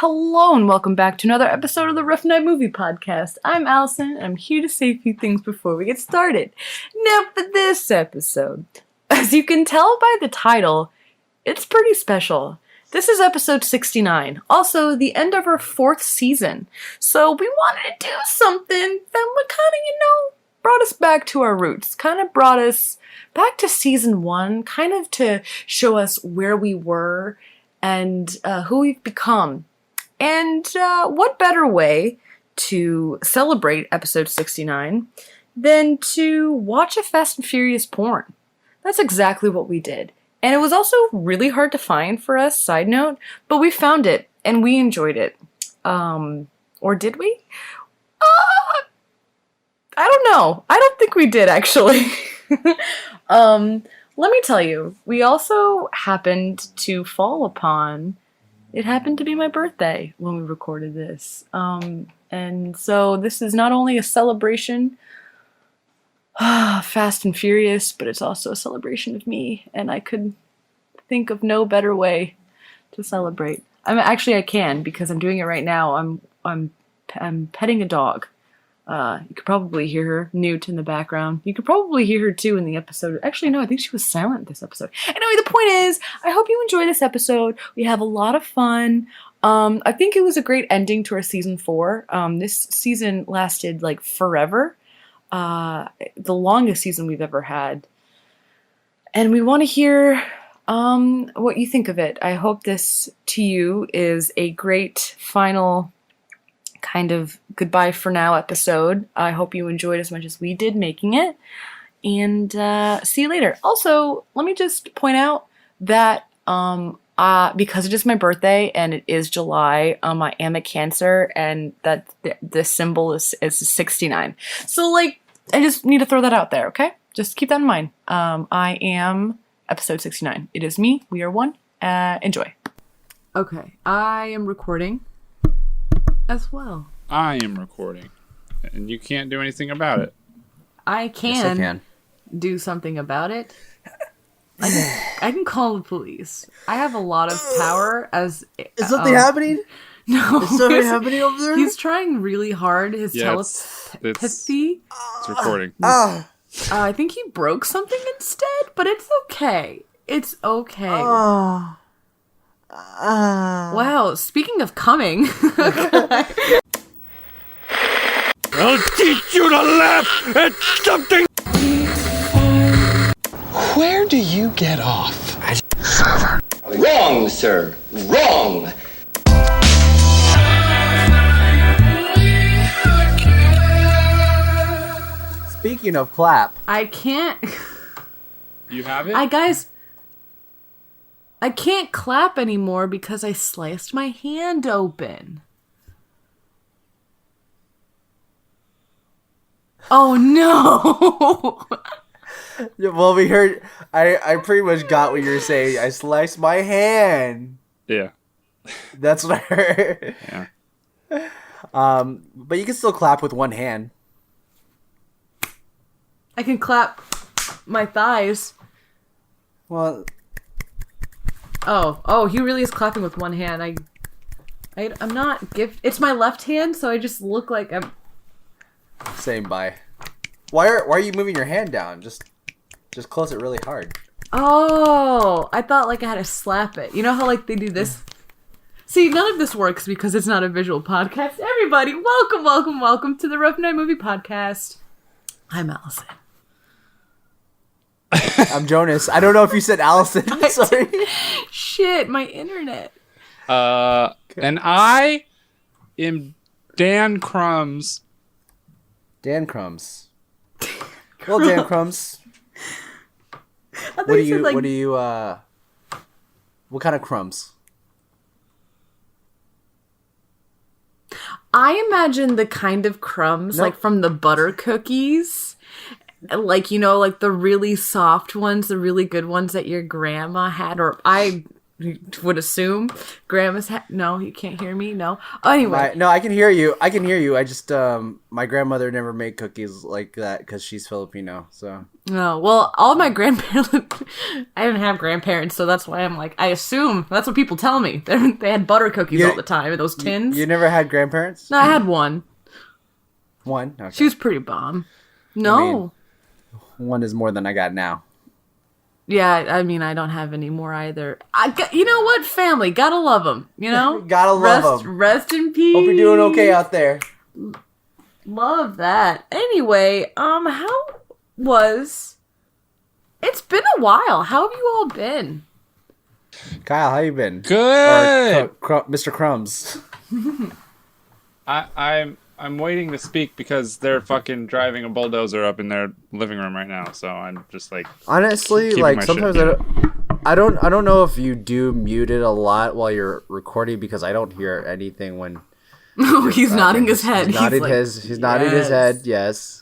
Hello and welcome back to another episode of the Rough Night Movie Podcast. I'm Allison and I'm here to say a few things before we get started. Now for this episode, as you can tell by the title, it's pretty special. This is episode 69, also the end of our 4th season. So we wanted to do something that would kind of, brought us back to our roots. Kind of brought us back to season 1, kind of to show us where we were and who we've become. And what better way to celebrate episode 69 than to watch a Fast and Furious porn? That's exactly what we did. And it was also really hard to find for us, side note, but we found it and we enjoyed it. Or did we? I don't know. I don't think we did, actually. Let me tell you, we also happened to fall upon... It happened to be my birthday when we recorded this. And so this is not only a celebration, Fast and Furious, but it's also a celebration of me. And I could think of no better way to celebrate. I can, because I'm doing it right now. I'm petting a dog. You could probably hear her, Newt, in the background. You could probably hear her, too, in the episode. Actually, no, I think she was silent this episode. Anyway, the point is, I hope you enjoy this episode. We have a lot of fun. I think it was a great ending to our season 4. This season lasted, forever. The longest season we've ever had. And we want to hear what you think of it. I hope this, to you, is a great final... kind of goodbye for now episode. I hope you enjoyed as much as we did making it. And see you later. Also, let me just point out that because it is my birthday and it is July, I am a Cancer, and that the symbol is 69. So I just need to throw that out there, okay? Just keep that in mind. I am episode 69. It is me. We are one. Enjoy. Okay, I am recording. As well. I am recording, and you can't do anything about it. I can, yes, I can. Do something about it. I can call the police. I have a lot of power as... Is something happening? No. Is something happening over there? He's trying really hard. His telepathy... It's recording. I think he broke something instead, but it's okay. It's okay. Wow, speaking of coming. I'll teach you to laugh at something! Where do you get off? Wrong, sir. Wrong. Speaking of clap. I can't... You have it? I can't clap anymore because I sliced my hand open. Oh no! Well, we heard... I pretty much got what you were saying. I sliced my hand. Yeah. That's what I heard. Yeah. But you can still clap with one hand. I can clap my thighs. Well... Oh, he really is clapping with one hand. I'm not it's my left hand, so I just look like I'm... Same, bye. Why are you moving your hand down? Just close it really hard. Oh, I thought I had to slap it. You know how they do this? See, none of this works because it's not a visual podcast. Everybody, welcome to the Rough Night Movie Podcast. I'm Allison. I'm Jonas. I don't know if you said Allison. Sorry. Shit, my internet. And I am Dan Crumbs. Dan Crumbs. Well, Dan Crumbs. What kind of crumbs? I imagine the kind of crumbs from the butter cookies. The really soft ones, the really good ones that your grandma had, or I would assume. Grandma's no, you can't hear me. No. Anyway, No, I can hear you. I can hear you. I just my grandmother never made cookies like that because she's Filipino. So no. Well, all my grandparents. I didn't have grandparents, so that's why I'm like. I assume that's what people tell me. They had butter cookies all the time in those tins. You never had grandparents? No, I had one. One. Okay. She was pretty bomb. No. One is more than I got now. Yeah, I mean, I don't have any more either. You know what? Family, gotta love them. You know, Gotta love 'em. Rest in peace. Hope you're doing okay out there. Love that. Anyway, how was? It's been a while. How have you all been? Kyle, how you been? Good. Or, Mr. Crumbs. I'm waiting to speak because they're fucking driving a bulldozer up in their living room right now. So I'm just like, honestly, keeping like my sometimes shit. I don't know if you do mute it a lot while you're recording because I don't hear anything when. Oh, he's nodding his head. He's nodding his head. Yes.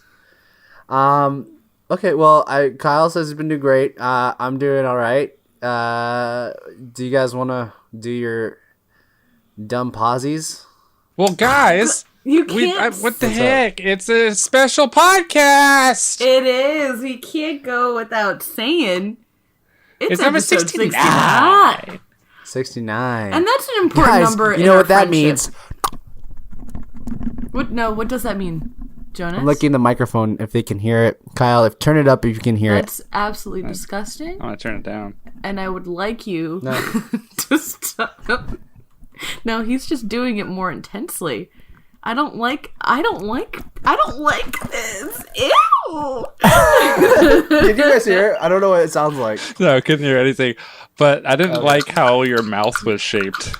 Okay. Well, Kyle says he's been doing great. I'm doing all right. Do you guys want to do your dumb pauses? well, guys, You can't. what the heck? It's a special podcast. It is. We can't go without saying. It's number episode 69. 69. And that's an important number. You know what that means? What does that mean, Jonas? I'm licking the microphone if they can hear it. Kyle, turn it up if you can hear That's absolutely disgusting. I'm gonna turn it down. And I would like you No. to stop. No, he's just doing it more intensely. I don't like this. Ew. it. Can you guys hear it? I don't know what it sounds like. No, I couldn't hear anything. But I didn't like how your mouth was shaped.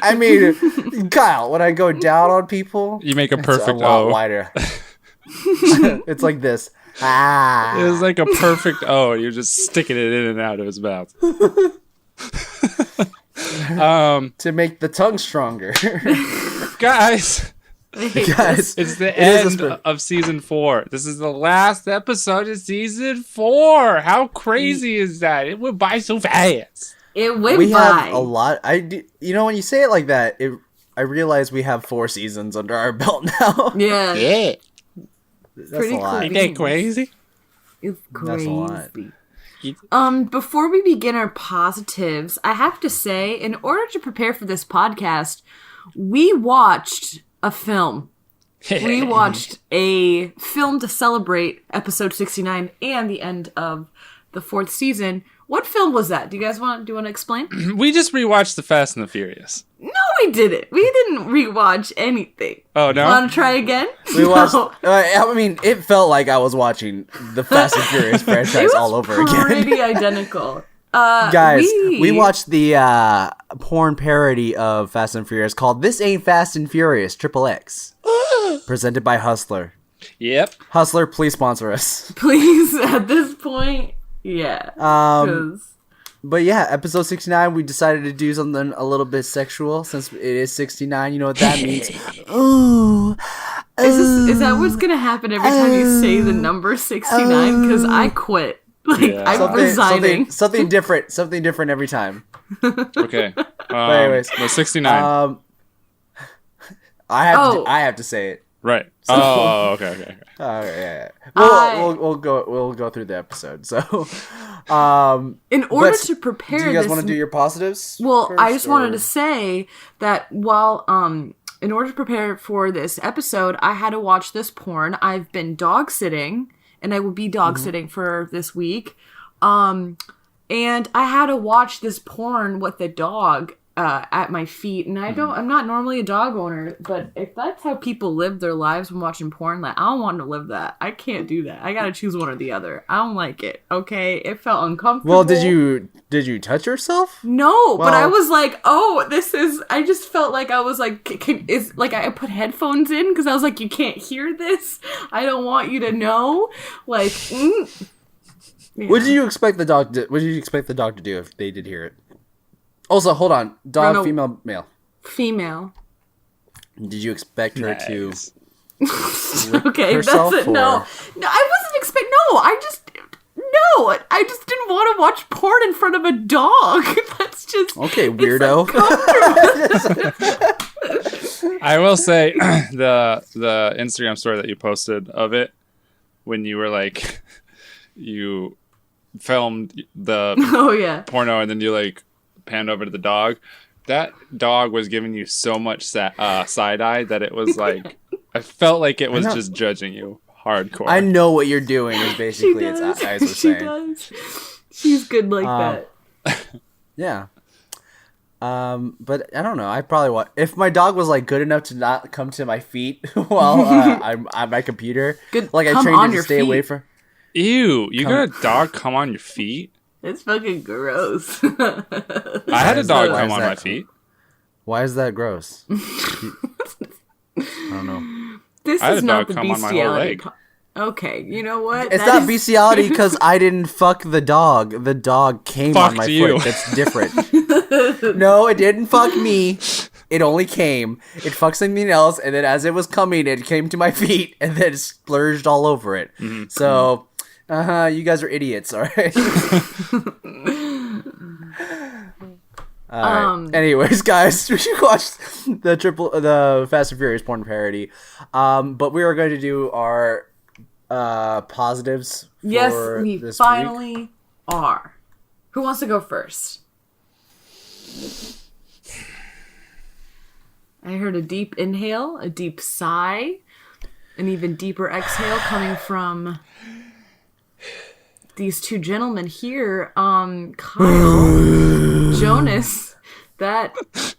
I mean, Kyle, when I go down on people, You make a it's perfect a lot O. wider. It's like this. Ah. It was like a perfect O. You're just sticking it in and out of his mouth. To make the tongue stronger. Guys, Guys, it's the is a end sprint. of season 4. This is the last episode of season 4. How crazy is that? It went by so fast. It went we by. have a lot. You know, when you say it like that, I realize we have 4 seasons under our belt now. Yeah. Yeah. That's Pretty a lot. cool. Ain't that crazy? It's That's a lot. crazy. Before we begin our positives, I have to say, in order to prepare for this podcast, we watched a film. We watched a film to celebrate episode 69 and the end of the 4th season. What film was that? Do you want to explain? We just rewatched The Fast and the Furious. No, we didn't. We didn't rewatch anything. Oh, no? Want to try again? We watched. No. I mean, it felt like I was watching the Fast and Furious franchise all over again. Pretty identical. Guys, we watched the porn parody of Fast and Furious called "This Ain't Fast and Furious XXX," presented by Hustler. Yep. Hustler, please sponsor us. Please, at this point, yeah. 'Cause- But yeah, episode 69, we decided to do something a little bit sexual since it is 69. You know what that means? Ooh. Is that what's gonna happen every time you say the number 69? Because I quit. Like, Yeah. I'm resigning. Something different every time. Okay. anyways, no, 69. I have to say it. Right. Oh, okay. Yeah. I- We'll go through the episode. So, In order but to prepare do you guys this, want to do your positives? well, first, I just wanted or- to say that while in order to prepare for this episode, I had to watch this porn. I've been dog sitting, and I will be dog sitting for this week. And I had to watch this porn with the dog at my feet. And I'm not normally a dog owner, but if that's how people live their lives when watching porn, like, I don't want to live that. I can't do that. I gotta choose one or the other. I don't like it. Okay, it felt uncomfortable. Well, did you touch yourself? No, but I Well- was like, oh, this is. I just felt like I was like, I put headphones in because I was like, you can't hear this. I don't want you to know. Like, yeah. What did you expect the dog to do if they did hear it? Also, hold on. Dog, Run a- female, male. Female. Did you expect her to? Nice. Okay, that's herself, it. or- No, I wasn't expecting. No, I just. No, I just didn't want to watch porn in front of a dog. That's just Okay, weirdo. I will say the Instagram story that you posted of it when you were like you filmed the Oh yeah. porno and then you like panned over to the dog. That dog was giving you so much side eye that it was like I felt like it was just judging you hardcore. I know what you're doing is basically its eyes were She saying. does. She's good like that. Yeah. But I don't know. I probably want if my dog was like good enough to not come to my feet while I'm on my computer. Good. Like I Come trained on it your to stay feet. away from. Ew, you got a dog come on your feet? It's fucking gross. I had a dog Why come is on that? my feet. Why is that gross? I don't know. This I had is a not dog the come on my whole bestiality. leg. Okay, you know what? It's That not is- bestiality because I didn't fuck the dog. The dog came on Fucked my you. foot. That's different. No, it didn't fuck me. It only came. It fucked something else, and then as it was coming, it came to my feet, and then it splurged all over it. Mm-hmm. So, you guys are idiots, all right? All right. Anyways, guys, we watched the Fast and Furious porn parody, but we are going to do our positives. For Yes, we this finally week. are. Who wants to go first? I heard a deep inhale, a deep sigh, an even deeper exhale coming from these two gentlemen here. Kyle, Jonas. That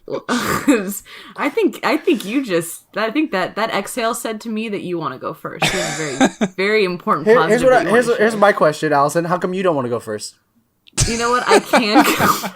was, I think that exhale said to me that you want to go first. It was a very, very important positive. Here's my question, Allison. How come you don't want to go first? You know what? I can't go.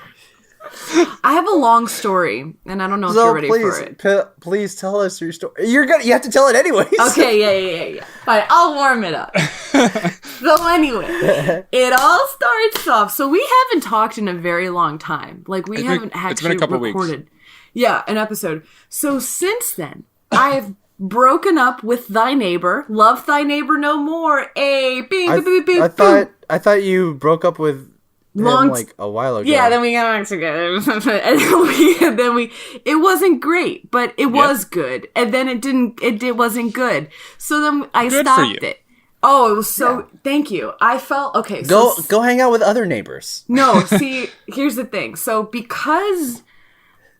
I have a long story, and I don't know if you're ready for it. Please tell us your story. You have to tell it anyways. Okay, yeah. Fine, I'll warm it up. So anyway, it all starts off. So we haven't talked in a very long time. Like we haven't actually it's been a couple recorded. weeks. Yeah, an episode. So since then, I have broken up with thy neighbor. Love thy neighbor no more. A beep beep beep beep. I thought you broke up with him like a while ago. Yeah, then we got back together. and then we it wasn't great, but it was good. And then it wasn't good. So then I Good for stopped you. it. Oh, it was so thank you. I felt okay. Go hang out with other neighbors. No, see, here's the thing. So because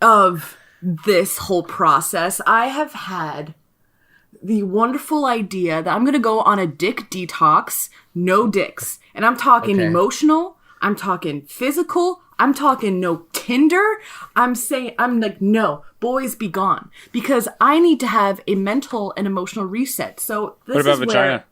of this whole process, I have had the wonderful idea that I'm going to go on a dick detox, no dicks. And I'm talking Okay. emotional, I'm talking physical, I'm talking no Tinder. I'm like, no, boys be gone. Because I need to have a mental and emotional reset. So this What about is where vagina?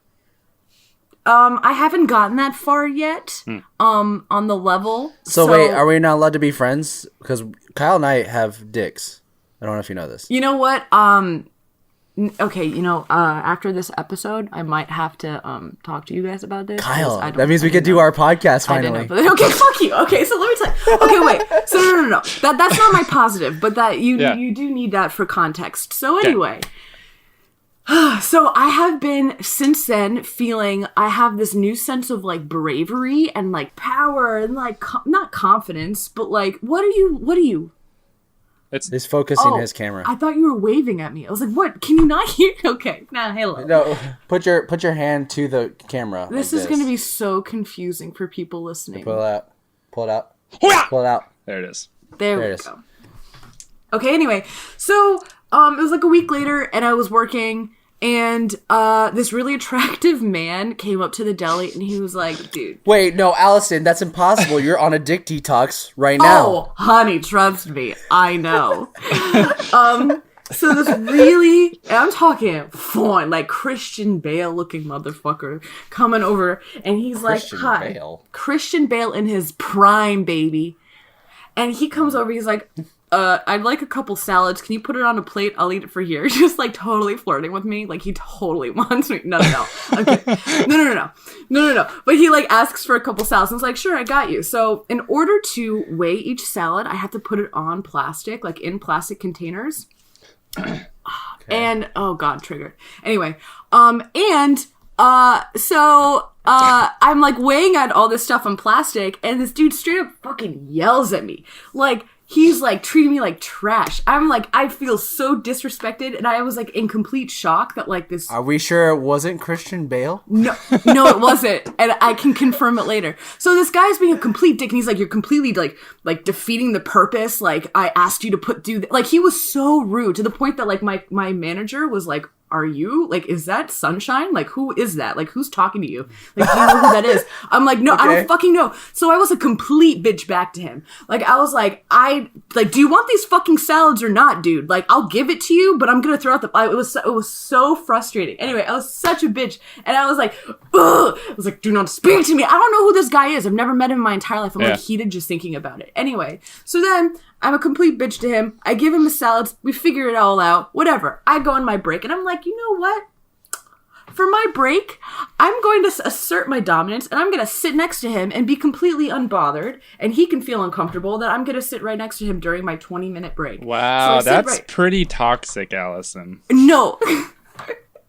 I haven't gotten that far yet. On the level. So wait, are we not allowed to be friends? Because Kyle and I have dicks. I don't know if you know this. You know what? Okay, after this episode, I might have to talk to you guys about this. Kyle, I don't- that means we I could didn't do know. our podcast I didn't finally. know. But, okay, fuck you. Okay, so let me tell you. Okay, wait. So no. That's not my positive, but that you do need that for context. So anyway. So I have been since then feeling I have this new sense of like bravery and like power and like not confidence, but like what are you? He's focusing his camera. I thought you were waving at me. I was like, what? Can you not hear? Okay. Nah, hello. No, put your hand to the camera. This is going to be so confusing for people listening. Pull it out. Pull it out. Hoo-yah! Pull it out. There it is. There There we it is. go. Okay, anyway. So, it was like a week later and I was working and this really attractive man came up to the deli and he was like, dude. Wait, no, Allison, that's impossible. You're on a dick detox right now. Oh, honey, trust me. I know. So this really, and I'm talking fun, like Christian Bale looking motherfucker coming over and he's Christian like, hi. Bale. Christian Bale in his prime, baby. And he comes over, he's like, I'd like a couple salads. Can you put it on a plate? I'll eat it for here. Just like totally flirting with me. Like he totally wants me. No. Okay. No. But he like asks for a couple salads. And I was like, sure, I got you. So in order to weigh each salad, I have to put it on plastic, like in plastic containers. And oh god, triggered. Anyway, so I'm like weighing out all this stuff on plastic, and this dude straight up fucking yells at me. Like, he's like treating me like trash. I'm like, I feel so disrespected, and I was like in complete shock that like this. Are we sure it wasn't Christian Bale? No, it wasn't, and I can confirm it later. So this guy's being a complete dick, and he's like, "You're completely like defeating the purpose. Like, I asked you to like he was so rude to the point that like my manager was like, are you like, is that Sunshine? Like, who is that? Like, who's talking to you? Like, do you know who that is?" I'm like, no, okay. I don't fucking know. So I was a complete bitch back to him. Like, I was like, do you want these fucking salads or not, dude? Like, I'll give it to you, but I'm gonna throw out it was so frustrating. Anyway, I was such a bitch, and I was like, ugh. I was like, do not speak to me. I don't know who this guy is. I've never met him in my entire life. I'm like heated just thinking about it. Anyway, so then I'm a complete bitch to him. I give him his salads. We figure it all out. Whatever. I go on my break, and I'm like, you know what? For my break, I'm going to assert my dominance, and I'm going to sit next to him and be completely unbothered, and he can feel uncomfortable that I'm going to sit right next to him during my 20-minute break. Wow, so that's pretty toxic, Allison. No.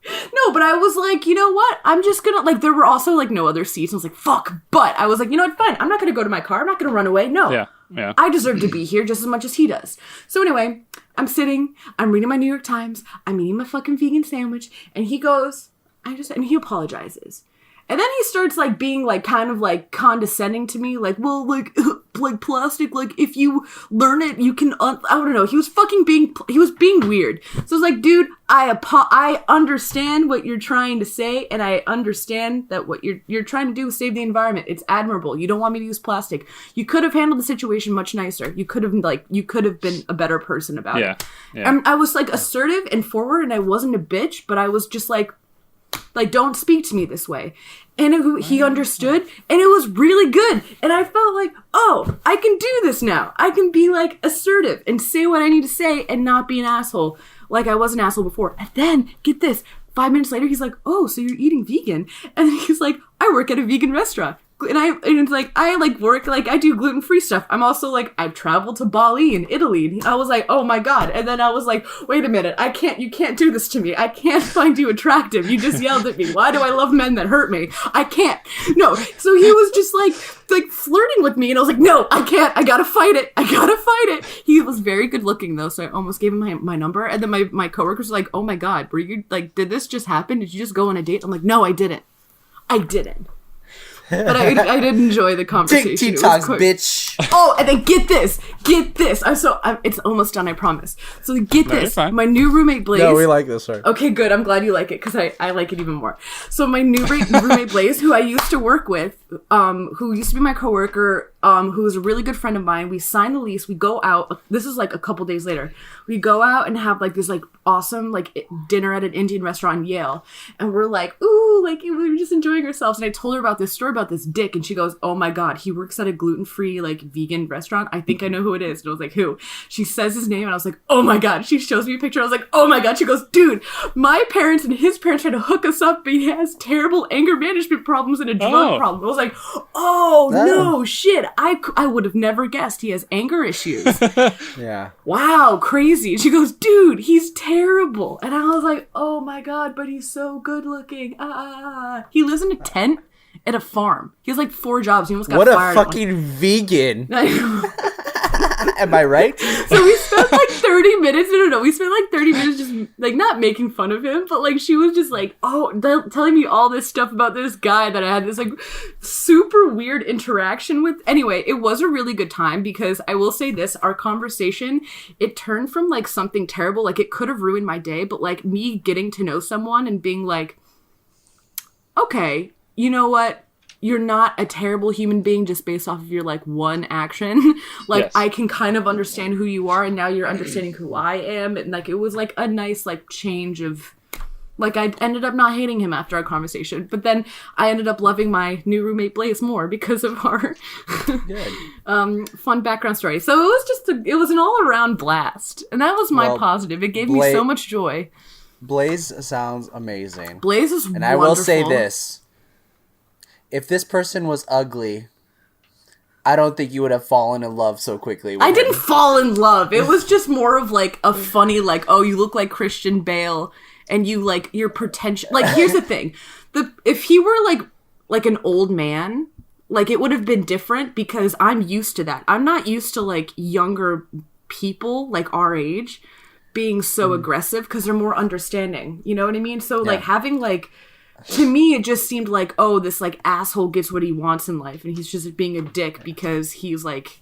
No, but I was like, you know what? I'm just gonna, like, there were also, like, no other seats. I was like, fuck. But I was like, you know what? Fine. I'm not gonna go to my car. I'm not gonna run away. No. Yeah. I deserve to be here just as much as he does. So anyway, I'm sitting. I'm reading my New York Times. I'm eating my fucking vegan sandwich. And he goes, and he apologizes. And then he starts, like, being, like, kind of, like, condescending to me. Like, well, like plastic, like, if you learn it, you can, I don't know. He was being weird. So I was like, dude, I understand what you're trying to say, and I understand that what you're trying to do is save the environment. It's admirable. You don't want me to use plastic. You could have handled the situation much nicer. You could have been a better person about it. Yeah. I was, like, assertive and forward, and I wasn't a bitch, but I was just like, don't speak to me this way. And he understood, and it was really good. And I felt like, oh, I can do this now. I can be, like, assertive and say what I need to say and not be an asshole like I was an asshole before. And then, get this, 5 minutes later, he's like, oh, so you're eating vegan? And he's like, I work at a vegan restaurant. And it's like, I like work, like I do gluten-free stuff. I'm also like, I've traveled to Bali in Italy. And I was like, oh my God. And then I was like, wait a minute. You can't do this to me. I can't find you attractive. You just yelled at me. Why do I love men that hurt me? I can't. No. So he was just like flirting with me. And I was like, no, I can't. I gotta fight it. He was very good looking though. So I almost gave him my number. And then my coworkers were like, oh my God, were you like, did this just happen? Did you just go on a date? I'm like, no, I didn't. But I did enjoy the conversation. Tea talks, bitch. Oh, and then get this. It's almost done, I promise. So get this. My new roommate Blaze. No, we like this, sorry. Okay, good. I'm glad you like it because I like it even more. So my new roommate Blaze, who I used to work with, who used to be my coworker, who was a really good friend of mine. We signed the lease. We go out. This is like a couple days later. We go out and have like this like awesome like dinner at an Indian restaurant in Yale, and we're like, ooh, like we were just enjoying ourselves. And I told her about this story about this dick, and she goes, oh my God, he works at a gluten-free like vegan restaurant. I think I know who it is. And I was like, who? She says his name, and I was like, oh my God. She shows me a picture. I was like, oh my God. She goes, dude, my parents and his parents tried to hook us up, but he has terrible anger management problems and a drug problem. I was like, oh no shit. I would have never guessed he has anger issues. Yeah. Wow, crazy. She goes, dude, he's terrible. And I was like, oh my God, but he's so good looking. He lives in a tent at a farm. He has like 4 jobs. He almost got fired. What a fucking vegan. Am I right? So we spent like 30 minutes. No. We spent like 30 minutes just like not making fun of him, but like she was just like, telling me all this stuff about this guy that I had this like super weird interaction with. Anyway, it was a really good time because I will say this, our conversation, it turned from like something terrible, like it could have ruined my day, but like me getting to know someone and being like, okay, you know what? You're not a terrible human being just based off of your like one action. Like, yes. I can kind of understand who you are, and now you're understanding who I am. And like, it was like a nice like change of like, I ended up not hating him after our conversation, but then I ended up loving my new roommate Blaze more because of our fun background story. So it was just it was an all around blast, and that was my positive. It gave me so much joy. Blaze sounds amazing. Blaze is and wonderful. I will say this. If this person was ugly, I don't think you would have fallen in love so quickly. I didn't fall in love. It was just more of like a funny, like, oh, you look like Christian Bale and you like, you're pretentious. Like, here's the thing. If he were like like an old man, like it would have been different because I'm used to that. I'm not used to like younger people like our age being so aggressive because they're more understanding. You know what I mean? So like having like, to me, it just seemed like, oh, this like asshole gets what he wants in life and he's just being a dick because he's like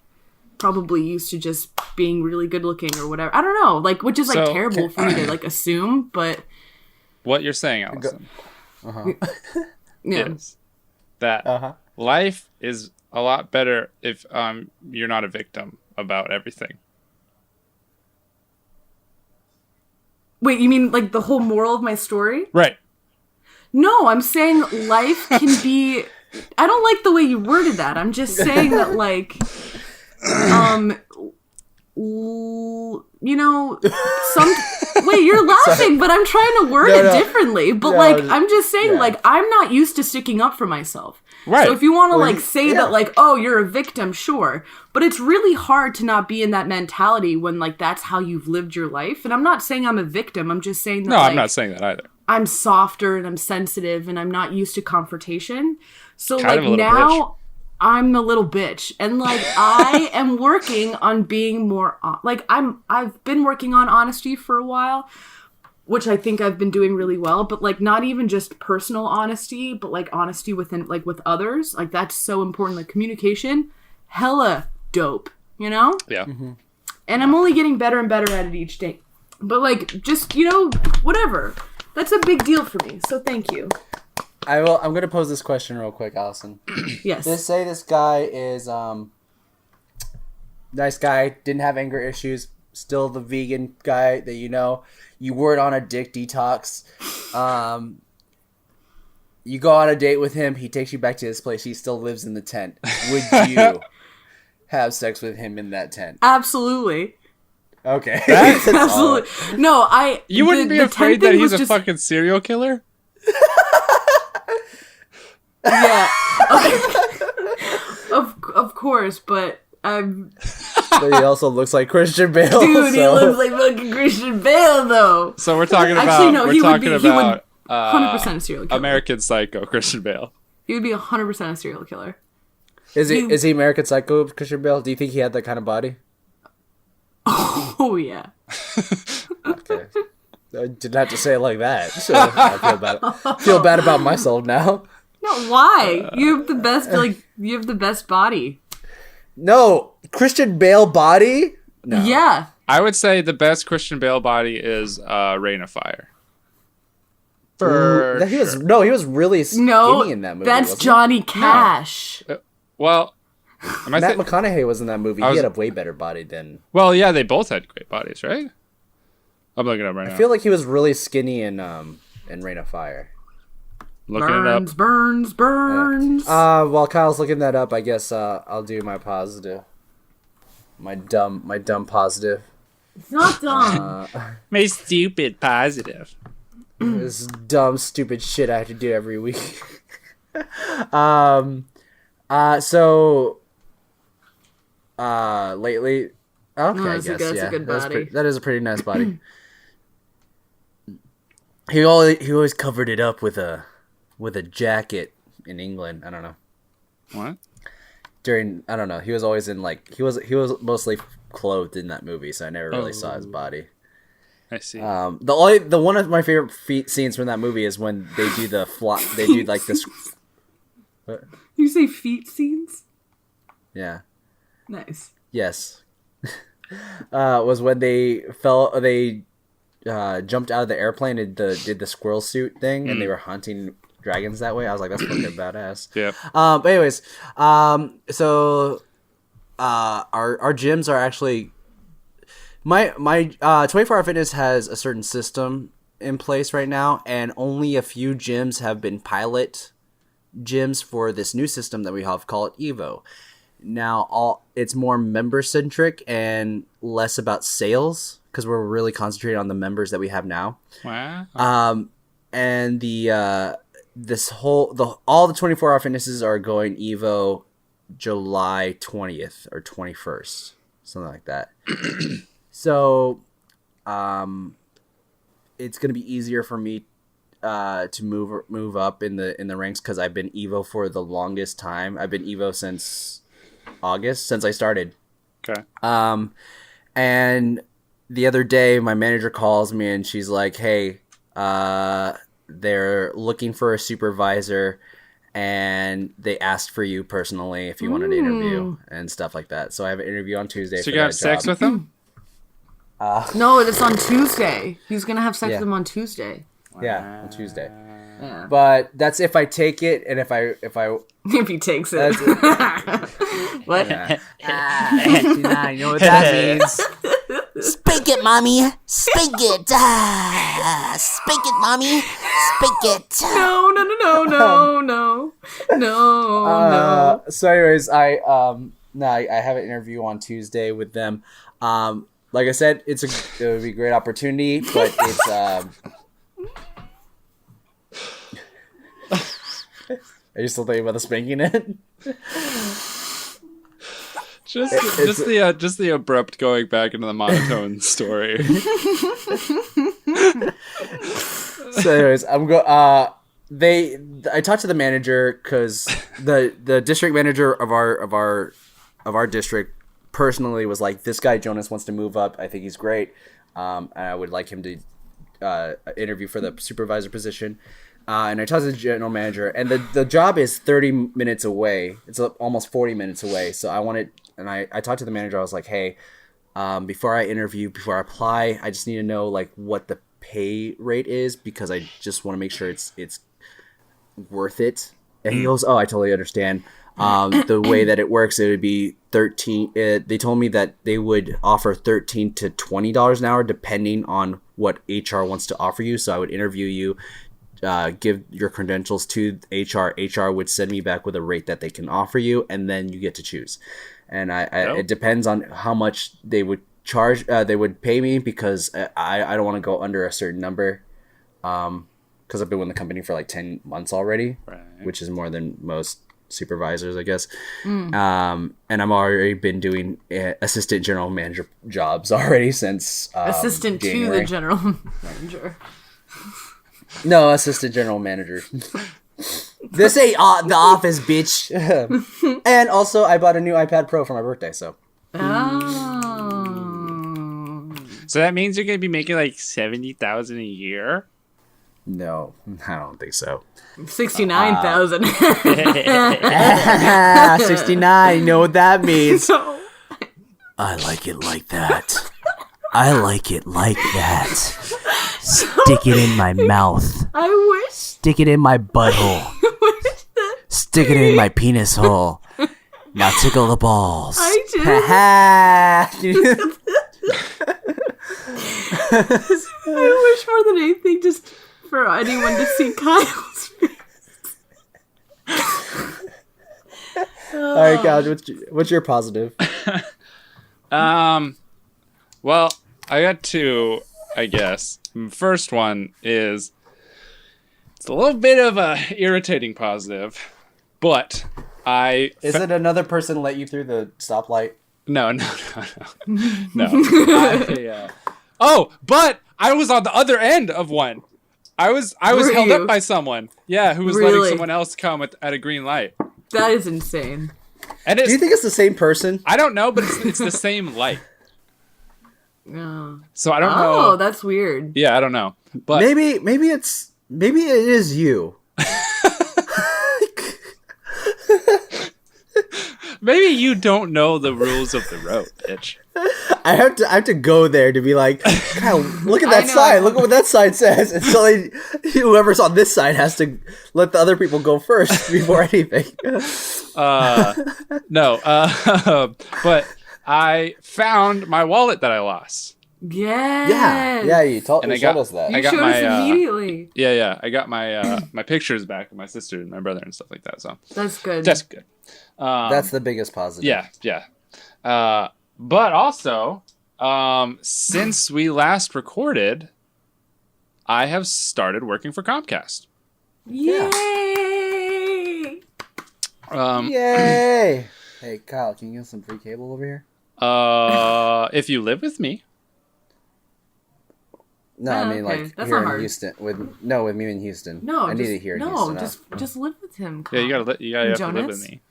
probably used to just being really good looking or whatever. I don't know, like, which is like terrible for me to like assume, but what you're saying, Allison, yeah. is that life is a lot better if you're not a victim about everything. Wait, you mean like the whole moral of my story? Right. No, I'm saying life can be... I don't like the way you worded that. I'm just saying that, like, you know, wait, you're laughing, but I'm trying to word it differently. But, like, I'm just saying, like, I'm not used to sticking up for myself. Right. So if you want to, like, say that, like, oh, you're a victim, sure. But it's really hard to not be in that mentality when, like, that's how you've lived your life. And I'm not saying I'm a victim. I'm just saying that, No, like, I'm not saying that either. I'm softer and I'm sensitive and I'm not used to confrontation. So Kind of like a little now bitch. I'm a little bitch and like I am working on being more like I've been working on honesty for a while, which I think I've been doing really well, but like not even just personal honesty, but like honesty within like with others. Like that's so important. Like communication, hella dope, you know? Yeah. Mm-hmm. And I'm only getting better and better at it each day. But like just, you know, whatever. That's a big deal for me, so thank you. I'm gonna pose this question real quick, Allison. Yes. Let's say this guy is nice guy, didn't have anger issues, still the vegan guy that you know. You were on a dick detox. You go on a date with him. He takes you back to his place. He still lives in the tent. Would you have sex with him in that tent? Absolutely. Okay. Absolutely. No, You wouldn't be afraid that he's a fucking serial killer? Yeah. Okay. Of course, but I'm... But he also looks like Christian Bale. Dude, he looks like fucking Christian Bale, though. So we're talking about... Actually, no, we're he would talking be... about, he would 100% a serial killer. American Psycho, Christian Bale. He would be 100% a serial killer. Is he American Psycho Christian Bale? Do you think he had that kind of body? Oh, yeah. Okay. I didn't have to say it like that. So I feel bad about myself now. No, why? You have the best, like, you have the best body. No, Christian Bale body? No. Yeah. I would say the best Christian Bale body is Reign of Fire. He was really skinny in that movie. That's wasn't Johnny Cash. Well, Matt McConaughey was in that movie. He had a way better body than... Well, yeah, they both had great bodies, right? I'm looking it up right now. I feel like he was really skinny in Reign of Fire. Looking it up. Burns. While Kyle's looking that up, I guess I'll do my positive. My dumb positive. It's not dumb. My stupid positive. This dumb, stupid shit I have to do every week. Lately... Okay, I guess, that's a good body. That is a pretty nice body. He always covered it up with a jacket in England. I don't know. What? I don't know. He was always in like he was mostly clothed in that movie, so I never really saw his body. I see. The one of my favorite scenes from that movie is when they do the flop. They do like this. What? You say feet scenes? Yeah. Nice. Yes. Was when they jumped out of the airplane and did the squirrel suit thing, and they were hunting dragons that way. I was like, that's fucking badass. Yep. But anyways, so our gyms are actually my 24-hour fitness has a certain system in place right now, and only a few gyms have been pilot gyms for this new system that we have called Evo. Now it's more member centric and less about sales because we're really concentrated on the members that we have now. Wow. And all the 24-hour fitnesses are going Evo July 20th or 21st, something like that. So, it's gonna be easier for me. to move up in the ranks because I've been Evo for the longest time. I've been Evo since August, since I started. Okay. And the other day, my manager calls me and she's like, "Hey, they're looking for a supervisor, and they asked for you personally if you wanted to interview and stuff like that." So I have an interview on Tuesday. So for you got that sex job. with him? No, it's on Tuesday. He's gonna have sex Yeah. with him on Tuesday. Yeah, on Tuesday. Yeah. But that's if I take it, and if I If he takes it. That's it. What? 69, you know what that means? Spank it, mommy. Spank it. Spank it, mommy. Spank it. No. So anyways, I have an interview on Tuesday with them. Like I said, it would be a great opportunity, but it's are you still thinking about the spanking it? Just the abrupt going back into the monotone story. So anyways, I talked to the manager because the district manager of our district personally was like, "This guy Jonas wants to move up. I think he's great. And I would like him to interview for the supervisor position." And I talked to the general manager, and the job is 30 minutes away. It's almost 40 minutes away. So I talked to the manager. I was like, "Hey, before I interview, before I apply, I just need to know like what the pay rate is because I just want to make sure it's worth it." And he goes, "Oh, I totally understand. The way that it works, it would be 13. They told me that they would offer $13 to $20 an hour depending on what HR wants to offer you. So I would interview you, give your credentials to HR. HR would send me back with a rate that they can offer you, and then you get to choose. And it depends on how much they would charge. They would pay me because I don't want to go under a certain number. Because I've been with the company for like 10 months already, which is more than most supervisors, I guess. And I'm already been doing assistant general manager jobs already since Assistant January. to the general manager. No, assistant general manager. This ain't the office, bitch. And also, I bought a new iPad Pro for my birthday, so. So that means you're gonna be making like 70,000 a year. No, I don't think so. 69,000. 69, you know what that means. I like it like that. I like it like that. Stick it in my mouth. I wish. Stick it in my butthole. Stick it in my penis hole. Now tickle the balls. I wish more than anything just for anyone to see Kyle's face. All right, Kyle, what's your positive? Well, I got two, I guess. First one is it's a little bit of a irritating positive, but Is it another person let you through the stoplight? No. But I was on the other end of one. I was Were held you? up by someone. Yeah, who was letting Really? someone else come at a green light. That is insane. And Do you think it's the same person? I don't know, but it's the same light. Oh, So I don't know. that's weird. Yeah, I don't know. But Maybe it is you. maybe you don't know the rules of the road, bitch. I have to go there to be like, Kyle, look at that I know. sign. Look at what that sign says. And so whoever's on this side has to let the other people go first before anything. No. But I found my wallet that I lost. Yes. Yeah. You told And I got- us that. You I got showed my, us immediately. Yeah. I got my my pictures back of my sister and my brother and stuff like that. So That's good. that's good. That's the biggest positive. Yeah. But also, since we last recorded, I have started working for Comcast. Yay! Yay! Hey, Kyle, can you get some free cable over here? If you live with me, No, I mean okay. like That's here not in hard. Houston. With me in Houston. No, I need it here in no, Houston. just live with him. Yeah, you gotta have to Jonas? live with me.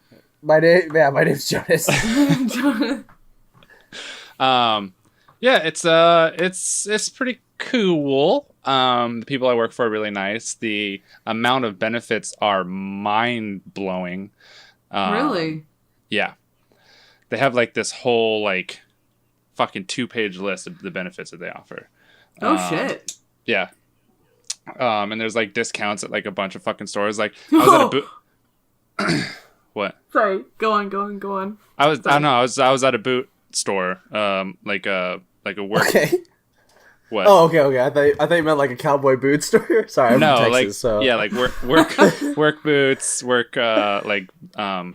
My name's Jonas. Jonas. Yeah, it's pretty cool. The people I work for are really nice. The amount of benefits are mind blowing. Really? Yeah, they have like this whole like fucking 2-page list of the benefits that they offer. Oh shit. Yeah. And there's like discounts at like a bunch of fucking stores. Like I was at a boot. What? Sorry. Go on. I don't know. I was at a boot store. Like a work. Okay. What? Oh, okay. I thought you meant like a cowboy boot store. Sorry, I'm No, from Texas, like so yeah, like work boots, like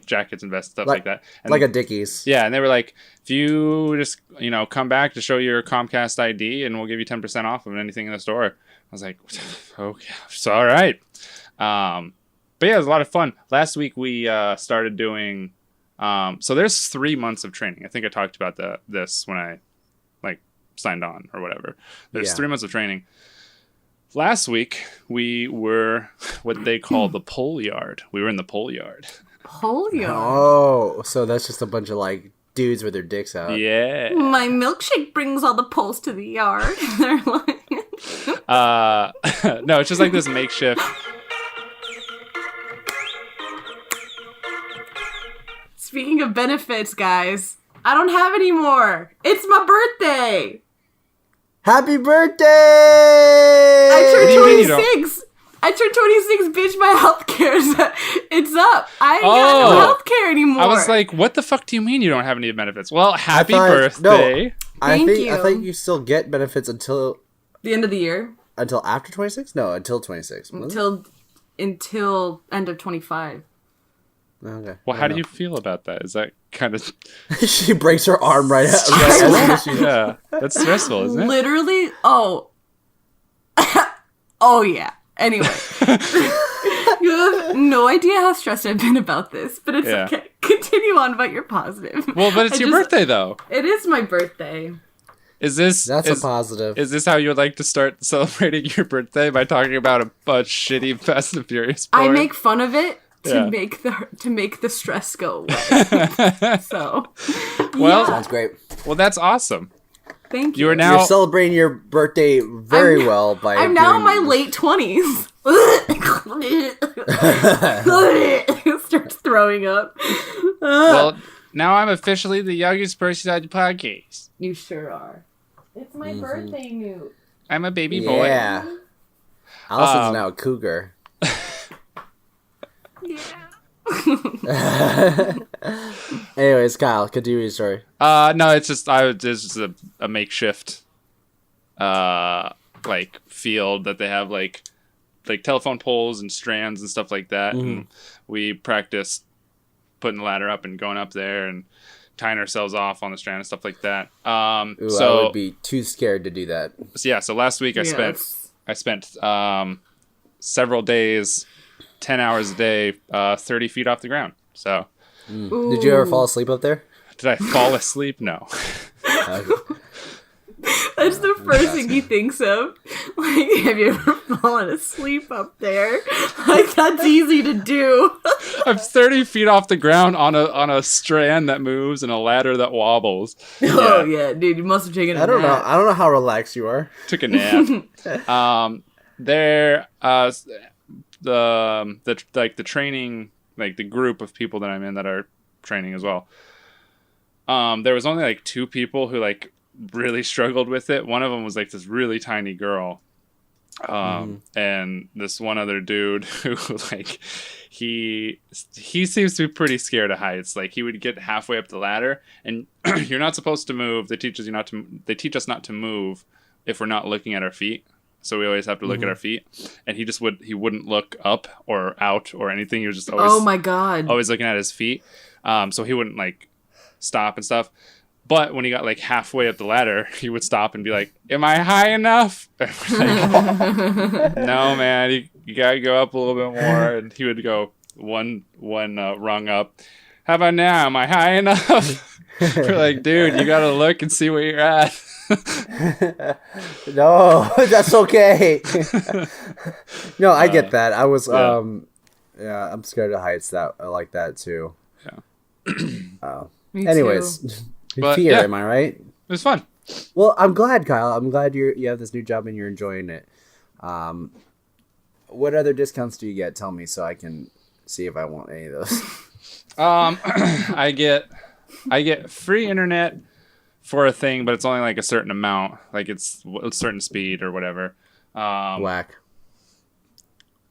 jackets and vests, stuff like that. And like a Dickies. yeah, and they were like, if you just come back to show your Comcast ID, and we'll give you 10% off of anything in the store. I was like, okay, it's all right. But yeah, it was a lot of fun. Last week we started doing. So there's 3 months of training. I think I talked about this when I signed on or whatever. There's 3 months of training. Last week we were what they call the pole yard. We were in the pole yard. Polio. Oh, so that's just a bunch of like dudes with their dicks out. Yeah. My milkshake brings all the poles to the yard. They're like, No, it's just like this makeshift. speaking of benefits, guys, I don't have any more. It's my birthday. Happy birthday! I What do you mean you turned don't- 26. I turned 26, bitch. My healthcare it's up. I ain't got no healthcare anymore. I was like, what the fuck do you mean you don't have any benefits? Well, happy thought- birthday. Thank I you. think you still get benefits until the end of the year. after 26? No, until 26. Until end of 25. Okay. Well, how do you feel about that? Is that kind of She breaks her arm right as she yeah? That's stressful, isn't it? Literally. Oh. Oh yeah. Anyway, you have no idea how stressed I've been about this, but it's Yeah. okay. Continue on, but you're positive. Well, but it's your birthday though. It is my birthday. Is this That's a positive. Is this how you would like to start celebrating your birthday by talking about a shitty Fast and Furious porn? I make fun of it to Yeah. make the stress go away. So, Well, Sounds great. well, that's awesome. thank you. You are now. You're celebrating your birthday very well by I'm now in doing- my late 20s. Starts throwing up. Well, now I'm officially the youngest person on the podcast. You sure are. It's my birthday, Newt. I'm a baby boy. Yeah. Allison's now a cougar. Anyways, Kyle, continue your story. No, it's just a makeshift like field that they have like telephone poles and strands and stuff like that, and we practiced putting the ladder up and going up there and tying ourselves off on the strand and stuff like that. Ooh, So I would be too scared to do that. so last week I spent several days, 10 hours a day, 30 feet off the ground. So Did you ever fall asleep up there? did I fall asleep? No. That's the first thing he thinks of. Like, have you ever fallen asleep up there? Like, that's easy to do. I'm 30 feet off the ground on a strand that moves and a ladder that wobbles. Oh yeah, dude, you must have taken a I don't know. nap. I don't know how relaxed you are. Took a nap. The training, like the group of people that I'm in that are training as well. There was only like 2 people who like really struggled with it. One of them was like this really tiny girl. And this one other dude who like he seems to be pretty scared of heights. Like he would get halfway up the ladder and you're not supposed to move. They teach us not to move if we're not looking at our feet. So we always have to look at our feet. And he wouldn't look up or out or anything. He was just always Oh my god. always looking at his feet. So he wouldn't like stop and stuff. But when he got like halfway up the ladder, he would stop and be like, "Am I high enough?" And we're like, "No, man, you gotta go up a little bit more." And he would go one rung up. "How about now? Am I high enough?" We're like, "Dude, you gotta look and see where you're at." No, that's okay. No, I get that. I was yeah. yeah, I'm scared of heights. That I like that too. Me Anyways, too. But, fear, yeah. am I right? It was fun. Well, I'm glad, Kyle. I'm glad you have this new job and you're enjoying it. What other discounts do you get? Tell me so I can see if I want any of those. I get free internet for a thing, but it's only like a certain amount. Like it's a certain speed or whatever. Whack.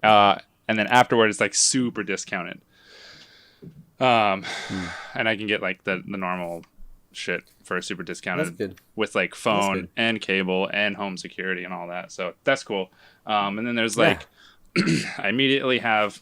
And then afterward, it's like super discounted. And I can get like the normal shit for super discounted. That's good. With like That's phone good. and cable and home security and all that. So that's cool. And then there's like, I immediately have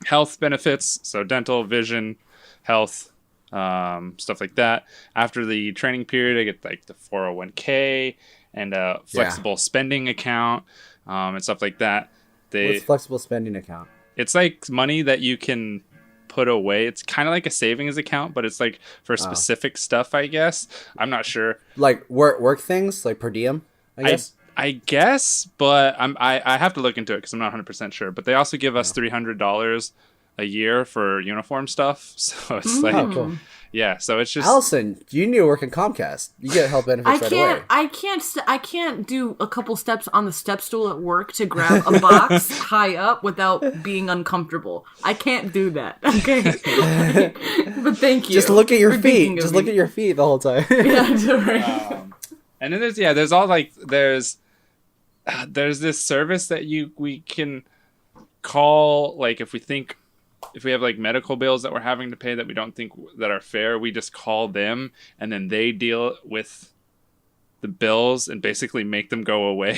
health benefits. So dental, vision, health, stuff like that. After the training period, I get like the 401k and a flexible spending account, and stuff like that. What's flexible spending account? It's like money that you can put away. It's kind of like a savings account, but it's like for specific stuff, I guess. I'm not sure. Like work things, like per diem, I guess. I guess, but I have to look into it because I'm not 100% sure. But they also give us $300 a year for uniform stuff. So it's like, cool. Yeah. So it's just Allison, you need to work in Comcast. You get health benefits right away. I can't do a couple steps on the step stool at work to grab a box high up without being uncomfortable. I can't do that. Okay, but thank you. Just look at your for thinking feet. of Just me. look at your feet the whole time. Yeah, that's right. and then there's all like there's this service that we can call, like if we have like medical bills that we're having to pay that we don't think that are fair, we just call them and then they deal with the bills and basically make them go away.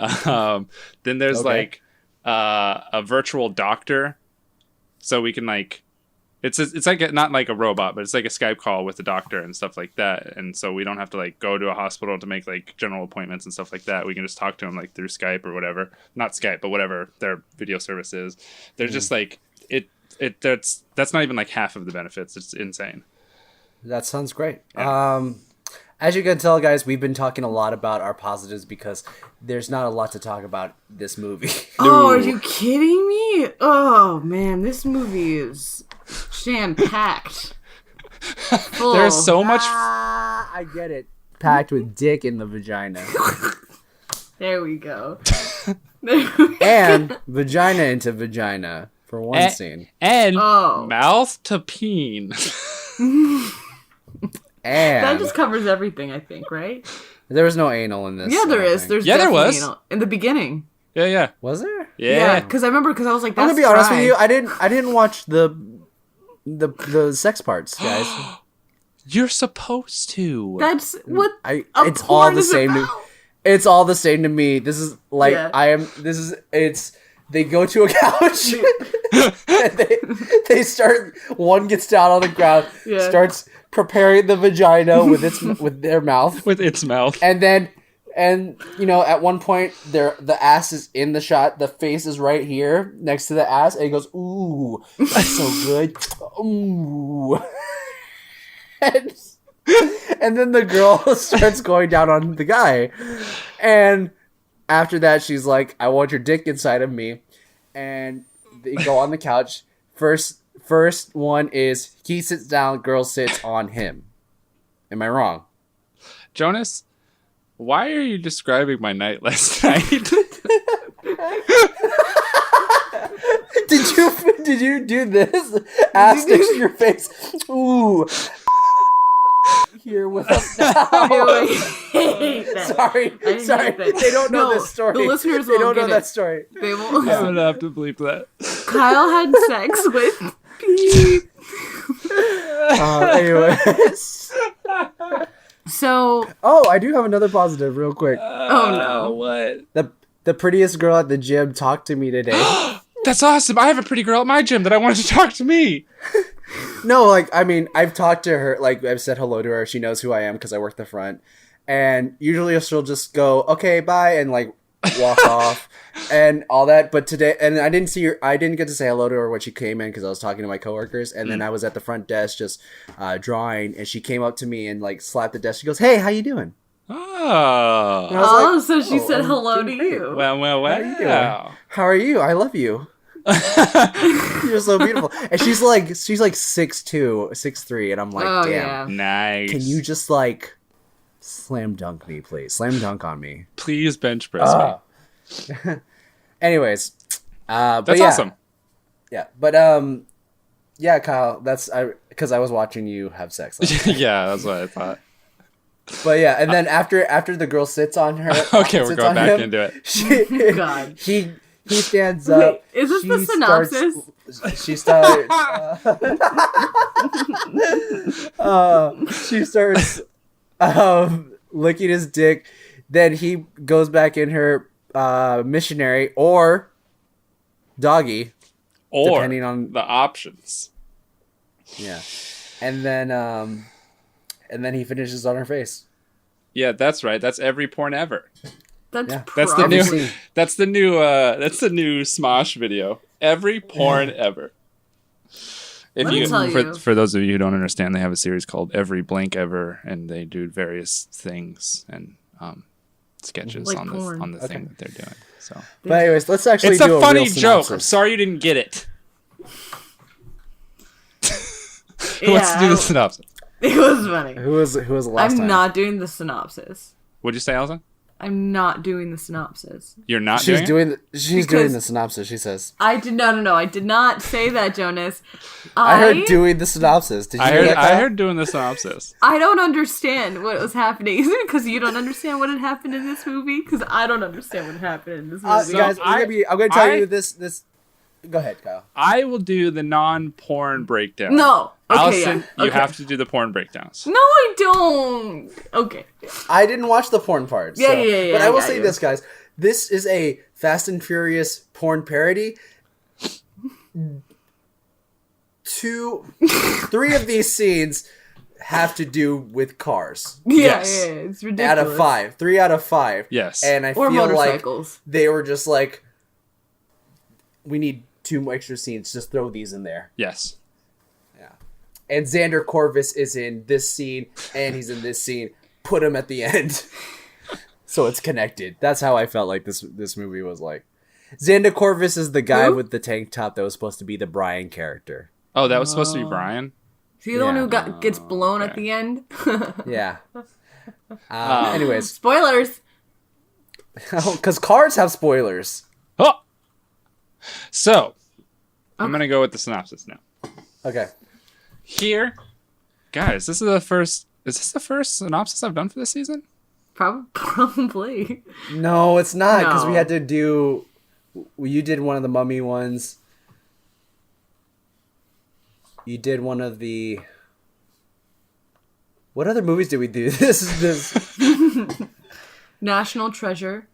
Then there's like a virtual doctor, so we can like it's like not like a robot, but it's like a Skype call with the doctor and stuff like that. And so we don't have to like go to a hospital to make like general appointments and stuff like that. We can just talk to them like through Skype or whatever. Not Skype, but whatever their video service is. They're just like that's not even like half of the benefits. It's insane. That sounds great. Yeah. As you can tell, guys, we've been talking a lot about our positives because there's not a lot to talk about this movie. Oh, are you kidding me? Oh man, this movie is jam packed. There's so much. I get it. Packed with dick in the vagina. There we go. And vagina into vagina for one scene. And Oh. mouth to peen. And That just covers everything, I think, right? there was no anal in this. Yeah, there I don't is. think. There's Yeah, there definitely, was. you know, in the beginning. Yeah. Was there? Yeah. Because I was like, I'm that's gonna be honest dry. with you. I didn't watch the sex parts, guys. You're supposed to. That's what It's all porn the is same. about. It's all the same to me. This is like Yeah. They go to a couch and they start. One gets down on the ground, Yeah. starts preparing the vagina with their mouth, With its mouth. and you know at one point the ass is in the shot. The face is right here next to the ass, and he goes, "Ooh, that's so good, ooh." And then the girl starts going down on the guy. And after that, she's like, I want your dick inside of me. And they go on the couch. First one is he sits down, girl sits on him. Am I wrong? Jonas, why are you describing my night last night? Did you do this? Ass next to your face. Ooh. Here with us now. I hate that. Sorry. hate that. They don't know No, this story. the listeners They won't don't know get that it. story. They won't. I'm gonna have to bleep that. Kyle had sex with Pete. Anyways. So, Oh, I do have another positive real quick. oh no. What? The prettiest girl at the gym talked to me today. That's awesome. I have a pretty girl at my gym that I wanted to talk to me. No, like, I mean, I've talked to her, like, I've said hello to her. She knows who I am because I work the front. And usually she'll just go, okay, bye, and, like, walk off and all that. But today, and I didn't see her, I didn't get to say hello to her when she came in because I was talking to my coworkers. And then I was at the front desk just drawing, and she came up to me and, like, slapped the desk. She goes, hey, how you doing? Oh. And I was like, So she said I'm hello to doing great. you. Well, How are you doing? wow. How are you? I love you. You're so beautiful. And she's like 6'2", 6'3", and I'm like, Oh, damn. yeah. Nice. Can you just like slam dunk me, please? Slam dunk on me. please bench press me? Anyways, but That's yeah, awesome. Yeah, but yeah, Kyle, that's because I was watching you have sex. last night. Yeah, that's what I thought. But yeah, and then after the girl sits on her, Okay, we're sits going on back him, into it. God. he stands up. Is this the she synopsis? She starts. She starts licking his dick. Then he goes back in her missionary or doggy, Or depending on the options. yeah, and then he finishes on her face. Yeah, that's right. That's every porn ever. That's Yeah. That's the probably... new. That's the new. That's the new Smosh video. Every porn ever. If Let me tell you. for those of you who don't understand, they have a series called Every Blank Ever, and they do various things and sketches Like on porn. the thing that they're doing. So But anyways, let's actually it's do a a funny real joke. I'm synopsis. sorry you didn't get it. Who Yeah, wants to do the synopsis? It was funny. Who was the last I'm time? not doing the synopsis. What'd you say, Elsa? I'm not doing the synopsis. You're not She's doing it? doing Because- the synopsis. She says, I did no. I did not say that, Jonas. "I heard doing the synopsis." Did you hear that? I heard doing the synopsis. I don't understand what was happening. Is it because you don't understand what had happened in this movie? Because I don't understand what happened in this movie. Guys, I'm gonna tell you this. Go ahead, Kyle. I will do the non-porn breakdown. No. Okay, Allison, yeah. you Okay. have to do the porn breakdowns. No, I don't. Okay. I didn't watch the porn part. Yeah, so- yeah. But I I will got say you. this, guys. This is a Fast and Furious porn parody. 3 of these scenes have to do with cars. Yeah, Yes. yeah, it's ridiculous. Out of 5, 3 out of 5. Yes. And I Or feel like motorcycles. they were just like, we need 2 extra scenes. Just throw these in there. Yes. And Xander Corvus is in this scene, and he's in this scene. Put him at the end, so it's connected. That's how I felt like this movie was like. Xander Corvus is the guy Who? with the tank top that was supposed to be the Brian character. Oh, that was supposed to be Brian? Is he the one Yeah. who gets blown at the end? Yeah. Anyways, Spoilers. because cars have spoilers. Oh! So, I'm going to go with the synopsis now. Okay. Here, guys, is this the first synopsis I've done for this season? Probably. No, it's not, because we No. had to do. You did one of the Mummy ones. You did one of the. What other movies did we do? This. National Treasure.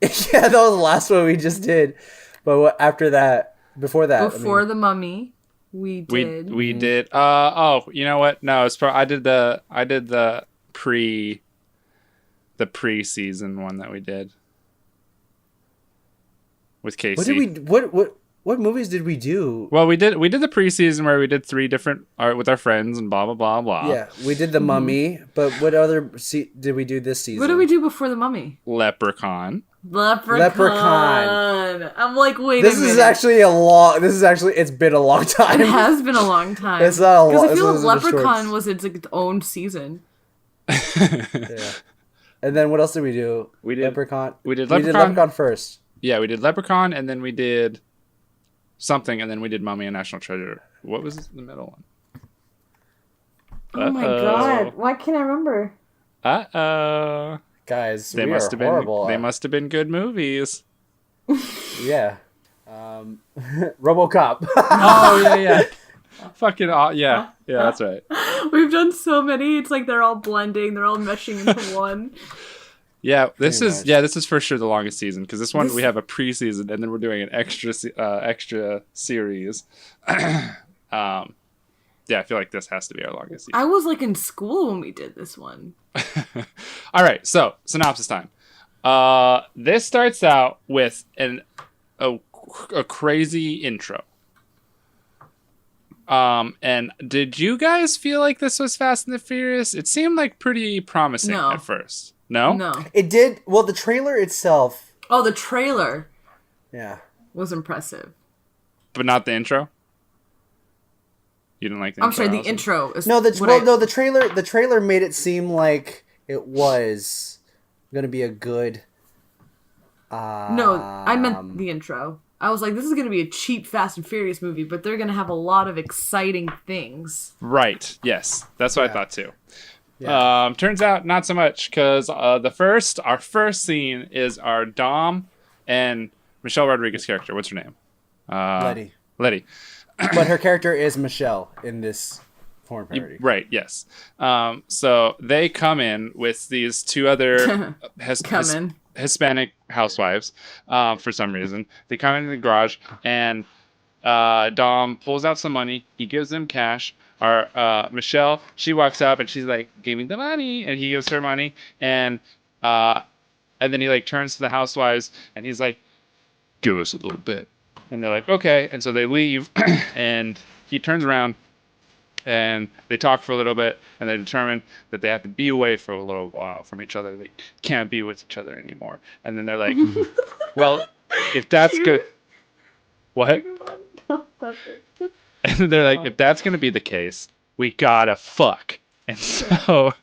Yeah, that was the last one we just did. But after that, before that, Before the Mummy, we did. We did. You know what? No, it's I did the pre-season one that we did with Casey. what movies did we do? Well, we did the pre-season where we did 3 different art with our friends and blah blah blah blah. Yeah, we did the Mummy, but what other did we do this season? What did we do before the Mummy? Leprechaun. Leprechaun. I'm like, wait This a minute. is actually it's been a long time. It has been a long time. It's not a lo- Because I this feel like wasn't a Leprechaun shorts. was its own season. Yeah. And then what else did we do? We did Leprechaun. we did We did Leprechaun. Leprechaun first. Yeah, we did Leprechaun, and then we did something, and then we did Mummy and National Treasure. What was the middle one? Oh my god. Why can't I remember? Uh-oh. Guys, They we must are have horrible. been. They must have been good movies. Yeah. RoboCop. Oh yeah. Fucking yeah. That's right. We've done so many. It's like they're all blending. They're all meshing into one. Yeah, this Pretty is much. this is for sure the longest season because this one we have a pre-season and then we're doing an extra series. Yeah, I feel like this has to be our longest season. I was like in school when we did this one. All right, so synopsis time. This starts out with a crazy intro. And did you guys feel like this was Fast and the Furious? It seemed like pretty promising No. at first. No? No. It did. Well, the trailer itself. Oh, the trailer Yeah. was impressive. But not the intro? You didn't like the I'm intro? sorry, the Allison? intro is No, what I- the trailer made it seem like it was gonna be a good. No, I meant the intro. I was like, this is going to be a cheap Fast and Furious movie, but they're going to have a lot of exciting things. Right. Yes. That's what I thought too. Yeah. Turns out not so much, because our first scene is our Dom and Michelle Rodriguez character. What's her name? Letty. But her character is Michelle in this porn parody. Right, yes. So they come in with these two other Hispanic housewives for some reason. They come into the garage, and Dom pulls out some money. He gives them cash. Our Michelle, she walks up and she's like, "Give me the money," and he gives her money, and then he like turns to the housewives and he's like, "Give us a little bit," and they're like, "Okay," and so they leave, and he turns around and they talk for a little bit, and they determine that they have to be away for a little while from each other. They can't be with each other anymore. And then they're like, "Well, if that's good," what? And they're like, "If that's gonna be the case, we gotta fuck." And so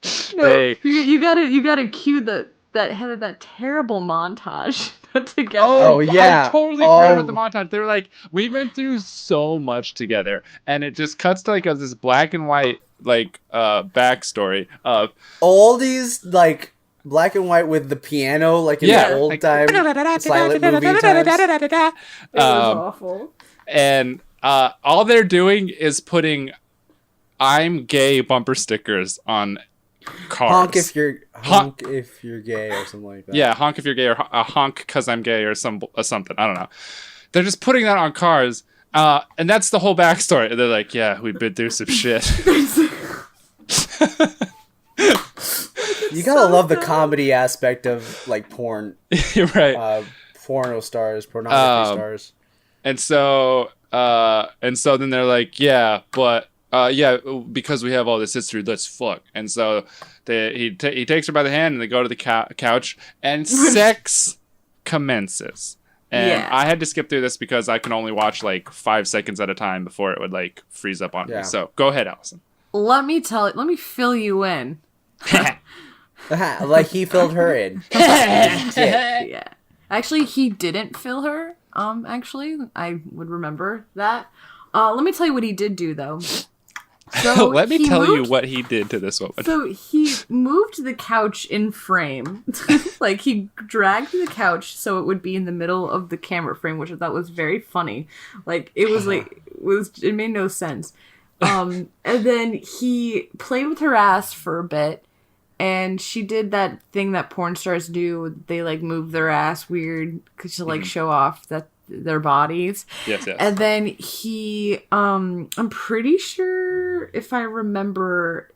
you gotta cue that terrible montage together. Oh, yeah. I totally forgot about the montage. They were like, we've been through so much together, and it just cuts to like this black and white like backstory of All these like black and white with the piano, like in the old like, time silent movie times. It was awful. and all they're doing is putting "I'm gay" bumper stickers on cars. Honk if you're gay or something like that. Yeah, honk if you're gay, or honk because I'm gay, or something. I don't know. They're just putting that on cars, and that's the whole backstory. They're like, "Yeah, we've been through some shit." You gotta love the comedy aspect of like porn. You're right. Pornography stars. And so then they're like, "Yeah, but because we have all this history, let's fuck." And so he takes her by the hand, and they go to the couch, and sex commences. And I had to skip through this because I can only watch like 5 seconds at a time before it would like freeze up on me. So go ahead, Allison. Let me fill you in. Like he filled her in. Yeah. Actually, he didn't fill her. Actually, I would remember that. Let me tell you what he did do, though. So Let me tell you what he did to this woman. So he moved the couch in frame. Like, he dragged the couch so it would be in the middle of the camera frame, which I thought was very funny. Like, it made no sense. And then he played with her ass for a bit, and she did that thing that porn stars do. They, like, move their ass weird to, like, show off their bodies. Yes. And then he, I'm pretty sure, if I remember,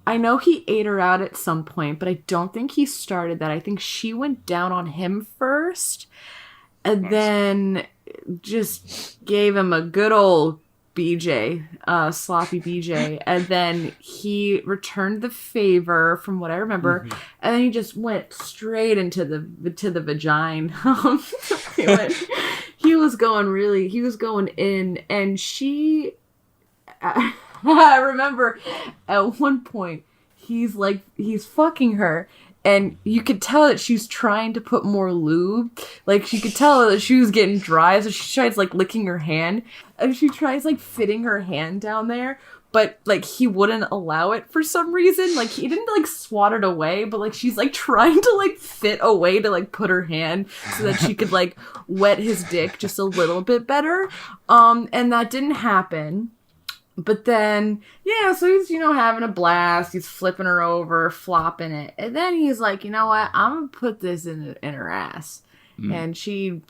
I know he ate her out at some point, but I don't think he started that. I think she went down on him first, and then just gave him a good old BJ, sloppy BJ, and then he returned the favor from what I remember, and then he just went straight into the vagina. He was going in, and she, I remember at one point he's fucking her, and you could tell that she's trying to put more lube. Like, you could tell that she was getting dry, so she tries, like, licking her hand. And she tries, like, fitting her hand down there. But, like, he wouldn't allow it for some reason. Like, he didn't, like, swat it away. But, like, she's, like, trying to, like, fit a way to, like, put her hand so that she could, like, wet his dick just a little bit better. And that didn't happen. But then, so he's, having a blast. He's flipping her over, flopping it. And then he's like, you know what? I'm going to put this in her ass. And she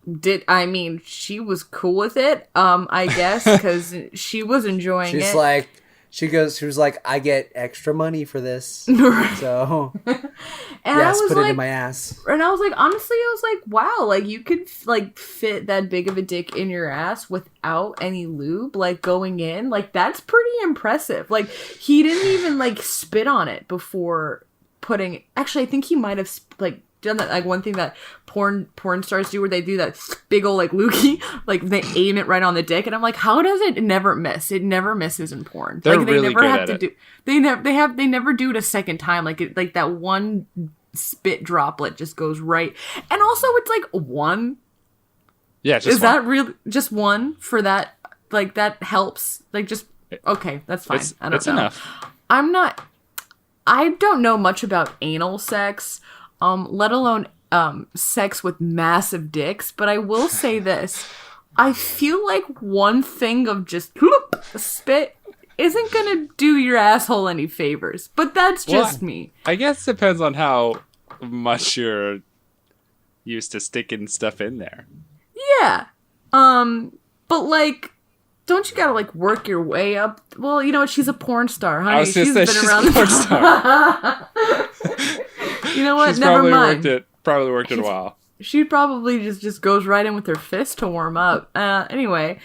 was cool with it, I guess, because she was enjoying it. She's like, She was like, I get extra money for this. So, And yes, I was put like, it in my ass. And I was like, honestly, I was like, wow, like you could like fit that big of a dick in your ass without any lube, like going in. Like that's pretty impressive. Like he didn't even like spit on it before putting. Actually, I think he might have like done that. Like one thing that porn stars do, where they do that big old like loogie, like they aim it right on the dick, and I'm like, how does it never miss? It never misses in porn. They're like they really never good have at to it. do. They never do it a second time. Like that one spit droplet just goes right, and also it's like one. Yeah, just Is one. that real? Just one for that? Like that helps. Like just okay, that's fine. I don't it's know. enough. I don't know much about anal sex, let alone sex with massive dicks, but I will say this. I feel like one thing of just spit isn't gonna do your asshole any favors. But that's just me. I guess it depends on how much you're used to sticking stuff in there. Yeah. But like, don't you gotta like work your way up? Well, you know what? She's a porn star, honey. I was gonna say, she's a porn star. You know what? She's Never mind. Probably worked it a while. She probably just goes right in with her fist to warm up. Anyway,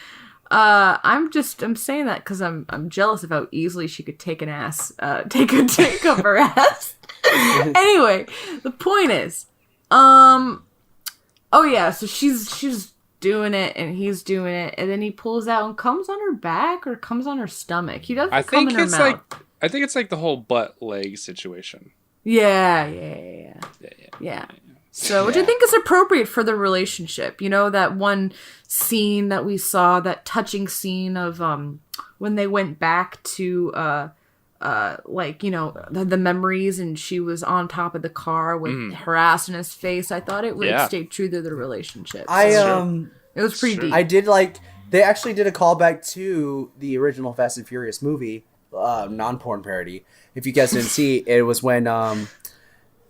I'm saying that because I'm jealous of how easily she could take an ass, take a dick up her ass. Anyway, the point is, oh yeah, so she's doing it and he's doing it, and then he pulls out and comes on her back or comes on her stomach. He doesn't come in her mouth. I think it's like the whole butt leg situation. Yeah. So, which I think is appropriate for the relationship. You know, that one scene that we saw, that touching scene of when they went back to like, you know, the memories, and she was on top of the car with her ass in his face. I thought it would stay true to the relationship. It was pretty deep. I did like, they actually did a callback to the original Fast and Furious movie, non-porn parody. If you guys didn't see, it was when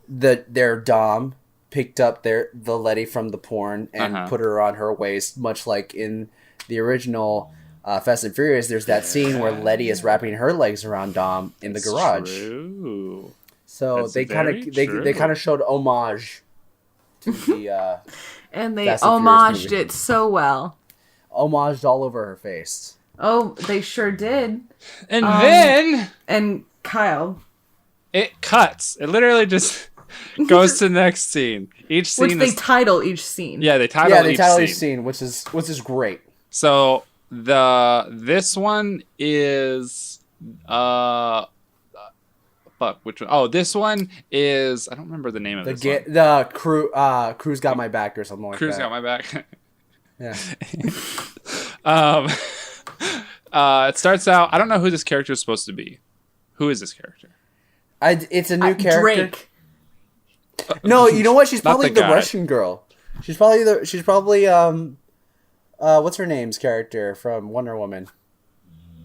their dom picked up the Letty from the porn and put her on her waist, much like in the original Fast and Furious. There's that scene where Letty is wrapping her legs around Dom in the garage. True. So That's they kind of showed homage to the and they Fast and Furious homaged movie. it so well. Homaged all over her face. Oh, they sure did. And then And Kyle, it cuts. It literally just goes to the next scene. Each scene which they title each scene. Yeah, they title each scene, which is great. So this one is fuck, which one? Oh, this one is, I don't remember the name of this one. The Crew's Got My Back or something like Crew's that. Got My Back. Yeah. It starts out, I don't know who this character is supposed to be. Who is this character? It's a new character. Drake. No, you know what? She's Not probably the the guy. Russian girl. She's probably what's her name's character from Wonder Woman?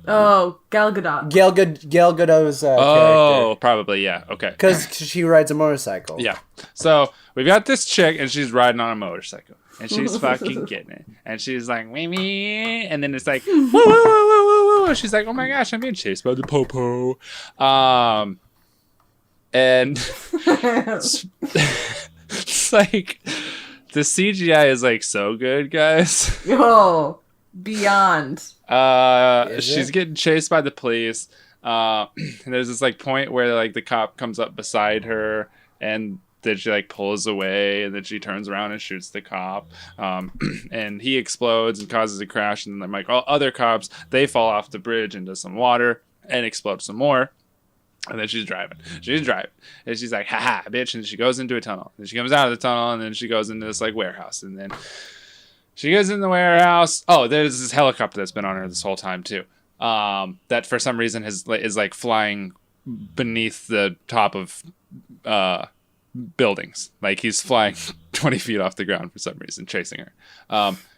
Oh, Gal Gadot. Gal Gadot's character. Oh, probably, yeah. Okay. Because she rides a motorcycle. Yeah. So we've got this chick, and she's riding on a motorcycle, and she's fucking getting it, and she's like, me, and then it's like, whoa, whoa, whoa, whoa, whoa, whoa. She's like, oh my gosh, I'm being chased by the popo, and it's like the CGI is like so good, guys. Oh, beyond. She's getting chased by the police. And there's this like point where like the cop comes up beside her, and then she like pulls away, and then she turns around and shoots the cop. And he explodes and causes a crash, and then like all other cops, they fall off the bridge into some water and explode some more. And then she's driving. And she's like, haha, bitch. And she goes into a tunnel. And she comes out of the tunnel, and then she goes into this like warehouse. And then she goes in the warehouse. Oh, there's this helicopter that's been on her this whole time too. That for some reason is like flying beneath the top of buildings. Like he's flying 20 feet off the ground for some reason, chasing her.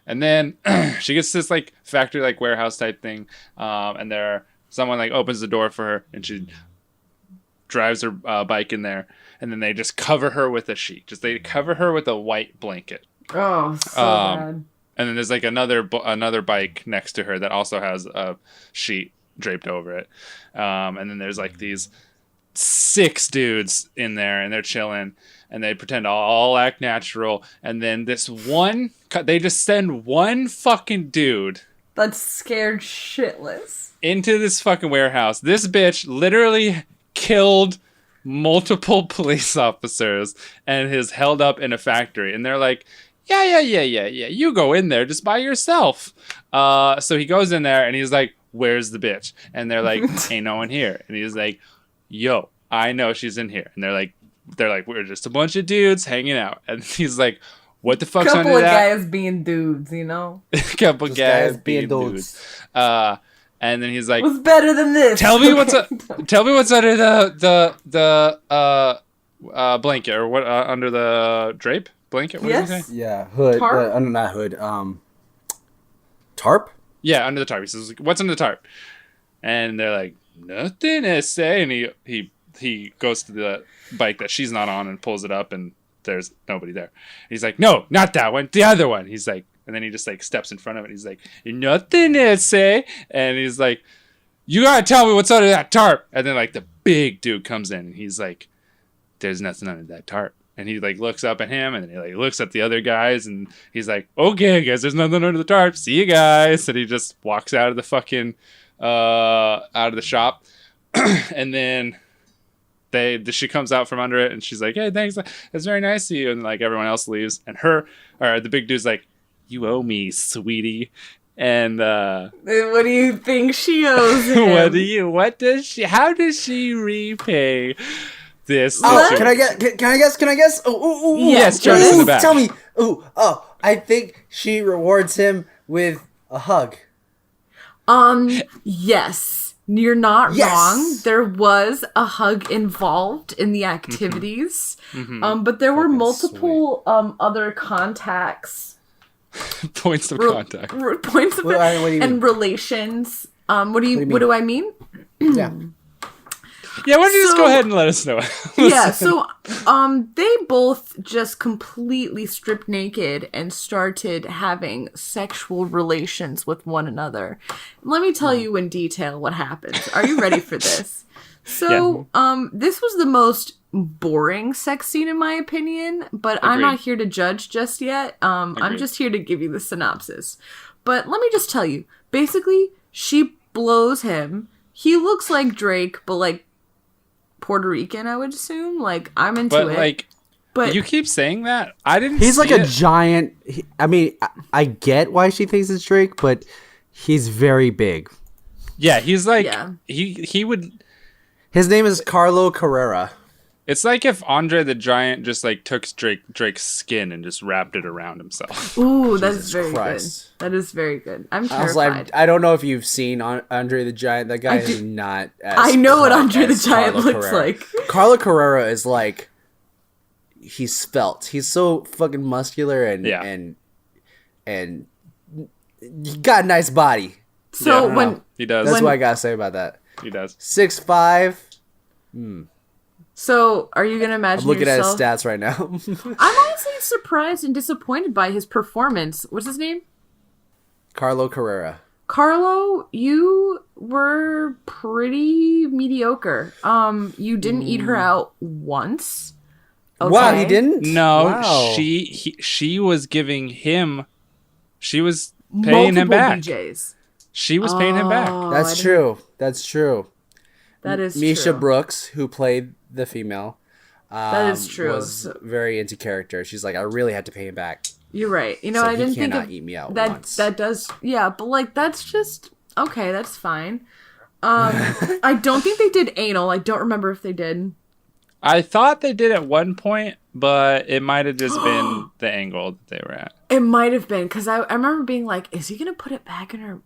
And then she gets this like factory like warehouse type thing. And someone like opens the door for her, and she drives her bike in there. And then they just cover her with a sheet. They cover her with a white blanket. Oh, so bad. And then there's like another bike next to her that also has a sheet draped over it. And then there's like these 6 dudes in there, and they're chilling, and they pretend to all act natural. And then they just send one fucking dude That's scared shitless. into this fucking warehouse. This bitch literally killed multiple police officers and is held up in a factory. And they're like, yeah. You go in there just by yourself. So he goes in there and he's like, where's the bitch? And they're like, ain't no one here. And he's like, yo, I know she's in here. And they're like, we're just a bunch of dudes hanging out. And he's like, what the fuck's Couple under of that? guys being dudes, you know? Couple guys being being dudes. And then he's like, What's better than this? tell me what's under the blanket, or what under the drape blanket. What did he say? Yeah, hood. Tarp? Not hood. Tarp. Yeah, under the tarp. He says, what's under the tarp? And they're like, nothing, essay. And he goes to the bike that she's not on and pulls it up, and there's nobody there. He's like, no, not that one, the other one. He's like, and then he just like steps in front of it. He's like, nothing, essay. And he's like, you gotta tell me what's under that tarp. And then like the big dude comes in, and he's like, there's nothing under that tarp. And he like looks up at him, and then he like looks at the other guys, and he's like, okay, guys, there's nothing under the tarp. See you guys. And he just walks out of the fucking out of the shop. And then she comes out from under it, and she's like, hey, thanks, it's very nice of you. And like everyone else leaves, and the big dude's like, you owe me, sweetie. And What do you think she owes him? how does she repay this? Oh, can I guess? Oh, yes, Jonas in the back. Tell me. I think she rewards him with a hug. Yes. You're not Yes. wrong. There was a hug involved in the activities. But there were Fucking multiple other contacts. Points of contact. Points of What do you mean? and relations. What do mean? I mean? Yeah. Yeah, why don't you just go So- ahead and let us know? Yeah, so they both just completely stripped naked and started having sexual relations with one another. Let me tell you in detail what happens. Are you ready for this? So, this was the most boring sex scene in my opinion, but I'm not here to judge just yet. I'm just here to give you the synopsis. But let me just tell you, basically, she blows him. He looks like Drake, but like Puerto Rican, I would assume. Like, I'm into But it. like, but you keep saying that. I didn't. He's like see a it. giant. I mean, I get why she thinks it's Drake, but he's very big. Yeah, he's like Yeah. he would. His name is Carlo Carrera. It's like if Andre the Giant just like took Drake's skin and just wrapped it around himself. ooh, that's Jesus very Christ. good. That is very good. I'm I was terrified. like, I don't know if you've seen Andre the Giant. That guy is not. As I know what cut Andre the as Giant Carlo looks Carrera. like. Carlo Carrera is like, he's svelte. He's so fucking muscular and Yeah. and he got a nice body. So Yeah, when he does. That's what I gotta say about that. He does. 6'5". so are you gonna imagine I'm looking at his yourself? stats right now. I'm honestly surprised and disappointed by his performance. What's his name? Carlo Carrera. Carlo, you were pretty mediocre. You didn't eat her out once. Okay. Wow, he didn't. No, Wow. she was giving him. She was paying him Multiple back. BJs. She was paying him back. Oh, That's true. That's true. That is Misha true. Brooks, who played the female, That is true. was very into character. She's like, I really had to pay him back. You're right. You know, So I he didn't think cannot of eat me out that. once. That does, yeah. But like, that's just okay. That's fine. I don't think they did anal. I don't remember if they did. I thought they did at one point, but it might have just been the angle that they were at. It might have been because I remember being like, "Is he gonna put it back in her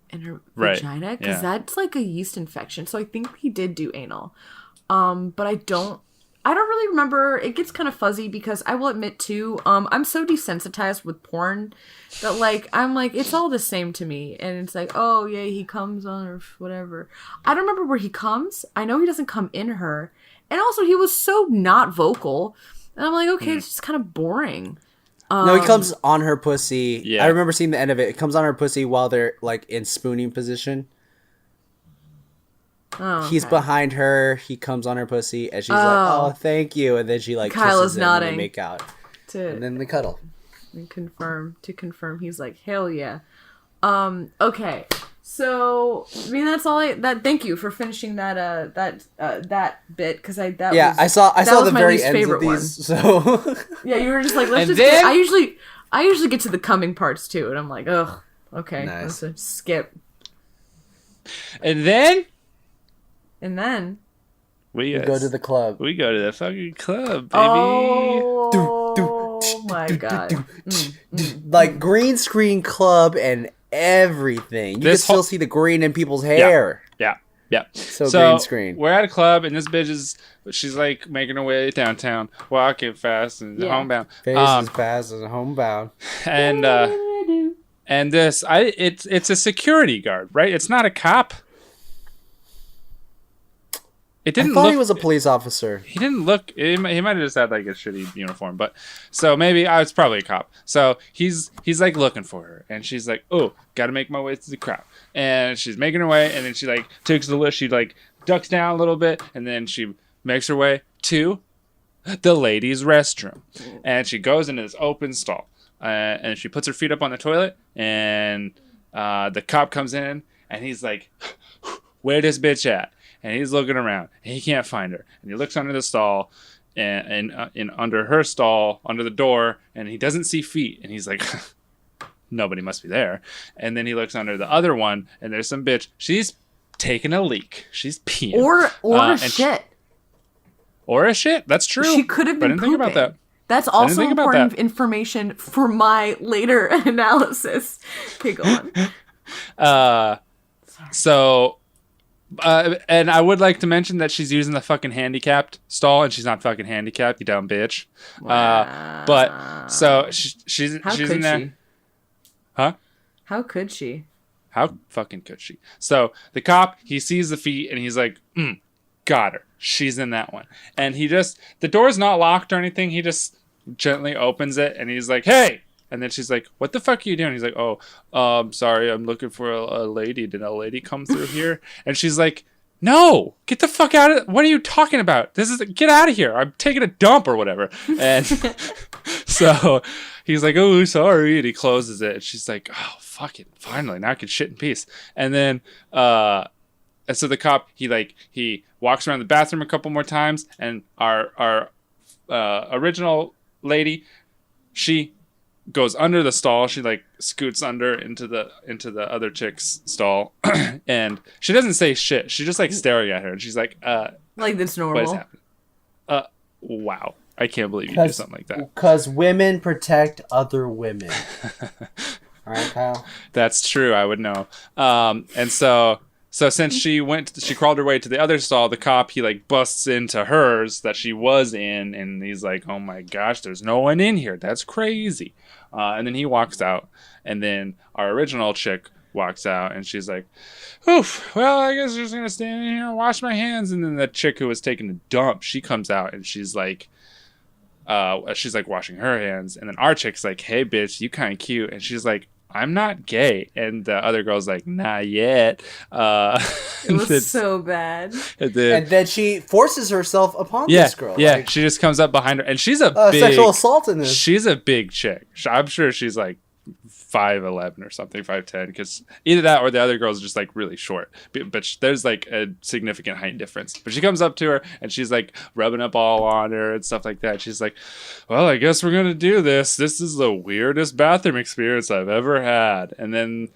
Right, vagina?" Because yeah. that's like a yeast infection. So I think he did do anal. But I don't really remember. It gets kind of fuzzy because I will admit too, I'm so desensitized with porn that like I'm like it's all the same to me, and it's like, oh yeah, he comes on or whatever. I don't remember where he comes. I know he doesn't come in her, and also he was so not vocal, and I'm like, okay, it's just kind of boring. No, he comes on her pussy. Yeah. I remember seeing the end of it. It comes on her pussy while they're like in spooning position. Oh, He's okay. behind her. He comes on her pussy, and she's like, "Oh, thank you." And then she like Kyle kisses is him, and nodding. they make out, To and then they cuddle. confirm, he's like, hell yeah. Okay. So, I mean, that's all thank you for finishing that bit, because I saw the my very least ends of favorite these. one. So Yeah, you were just like, let's And just then- I usually get to the coming parts too, and I'm like, ugh, okay, Nice. let's skip. And then And then, we go to the club. We go to the fucking club, baby. oh my god. Like green screen club and everything. You This can still whole- see the green in people's hair. Yeah. So green screen. We're at a club, and this bitch she's like making her way downtown, walking fast and Yeah. homebound. Faces fast and homebound. And it's a security guard, right? It's not a cop. It I didn't thought look. he was a police officer. He didn't look. He might have just had like a shitty uniform, but so maybe it's probably a cop. So he's like looking for her, and she's like, "Oh, got to make my way to the crowd." And she's making her way, and then she like takes the list. She like ducks down a little bit, and then she makes her way to the ladies' restroom, and she goes into this open stall, and she puts her feet up on the toilet, and the cop comes in, and he's like, "Where this bitch at?" And he's looking around, and he can't find her. And he looks under the stall, and under her stall, under the door, and he doesn't see feet. And he's like, nobody must be there. And then he looks under the other one, and there's some bitch. She's taking a leak. She's peeing. Or and shit. Or a shit. That's true. She could have But I been didn't think about pooping. that. That's also think about important that. information for my later analysis. Okay, go on. And I would like to mention that she's using the fucking handicapped stall, and she's not fucking handicapped, you dumb bitch. But so she's How she's could in there. she? Huh? How could she? How fucking could she? So the cop, he sees the feet, and he's like, got her. She's in that one. And the door's not locked or anything. He just gently opens it, and he's like, hey. And then she's like, what the fuck are you doing? He's like, sorry, I'm looking for a lady. Did a lady come through here? And she's like, no, get the fuck out of, what are you talking about? Get out of here. I'm taking a dump or whatever. And so he's like, oh, sorry. And he closes it. And she's like, oh, fucking finally, now I can shit in peace. And then, and so the cop, he walks around the bathroom a couple more times, and our original lady, she goes under the stall. She like scoots under into the other chick's stall, and she doesn't say shit. She's just like staring at her, and she's like, Like that's what is normal. happening? Wow, I can't believe you do something like that. Because women protect other women. All right, Kyle. That's true. I would know. And so since she crawled her way to the other stall, the cop, he like busts into hers that she was in, and he's like, oh my gosh, there's no one in here. That's crazy. And then he walks out, and then our original chick walks out, and she's like, oof, well, I guess I'm just gonna stand in here and wash my hands. And then the chick who was taking a dump, she comes out, and she's like washing her hands. And then our chick's like, hey bitch, you kind of cute. And she's like, I'm not gay. And the other girl's like, not yet. It was so bad. And And then she forces herself upon yeah, this girl. yeah, Like, she just comes up behind her, and she's a big sexual assault in this. She's a big chick. I'm sure she's like 5'11" or something, 5'10", because either that or the other girl's just like really short. But there's like a significant height difference. But she comes up to her, and she's like rubbing up all on her and stuff like that. She's like, well, I guess we're gonna do this. This is the weirdest bathroom experience I've ever had. And then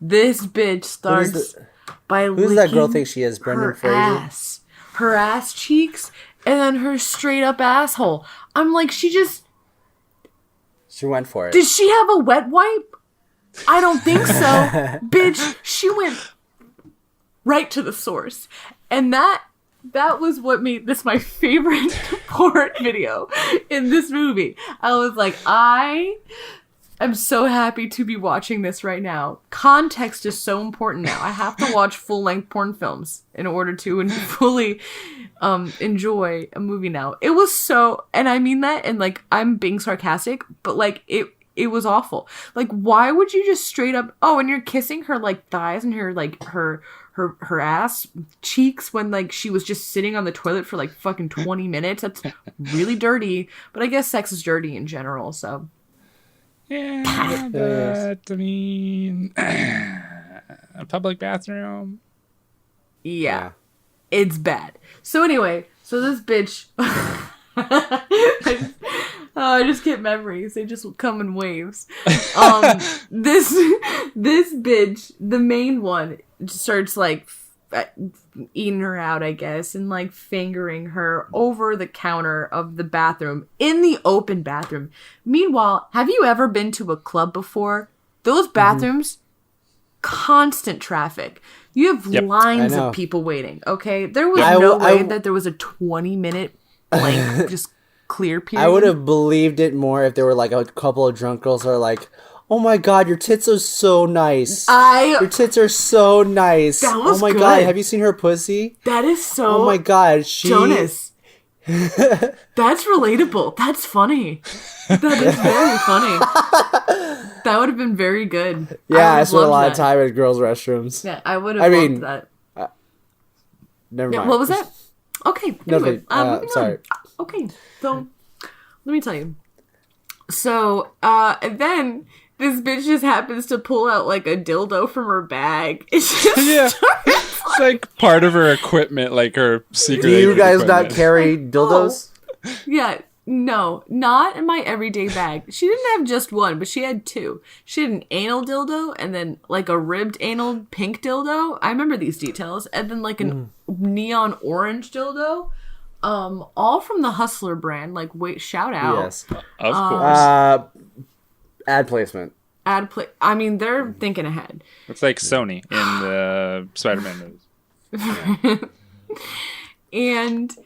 This bitch starts by Who does that girl licking think she is? Brendan her Fraser? her ass cheeks, and then her straight up asshole. I'm like, she went for it. did she have a wet wipe? I don't think so. Bitch, she went right to the source. And that was what made this my favorite porn video in this movie. I was like, I am so happy to be watching this right now. Context is so important now. I have to watch full-length porn films in order to fully enjoy a movie now. It was so, and I mean that, and like, I'm being sarcastic, but like, It was awful. Like, why would you just straight up? Oh, and you're kissing her like thighs and her like her ass cheeks when like she was just sitting on the toilet for like fucking 20 minutes. That's really dirty. But I guess sex is dirty in general. So Yeah, but I mean, a public bathroom. yeah, it's bad. So anyway, so this bitch. I just get memories. They just come in waves. This bitch, the main one, starts like eating her out, I guess, and like fingering her over the counter of the bathroom in the open bathroom. Meanwhile, have you ever been to a club before? Those bathrooms, constant traffic. You have lines of people waiting. Okay, there was no way that there was a 20-minute blank just clear period. I would have believed it more if there were like a couple of drunk girls that are like, "Oh my god, your tits are so nice. Your tits are so nice. That was oh my good. god, have you seen her pussy? That is so. Oh my god, Jonas. That's relatable. That's funny. That is very funny. That would have been very good. Yeah, I spent a lot of time at girls' restrooms. Yeah, I would have loved that. Never mind. What was that? Okay. Anyway, sorry. Okay, so let me tell you. So, and then this bitch just happens to pull out like a dildo from her bag. It's just It's like part of her equipment, like her secret. Do you guys equipment. not carry dildos? Yeah, no, not in my everyday bag. She didn't have just one, but she had two. She had an anal dildo and then like a ribbed anal pink dildo. I remember these details. And then like a neon orange dildo. All from the Hustler brand. Like, wait, shout out. Yes. Of course. Ad placement. I mean, they're thinking ahead. It's like Sony in the Spider-Man movies. And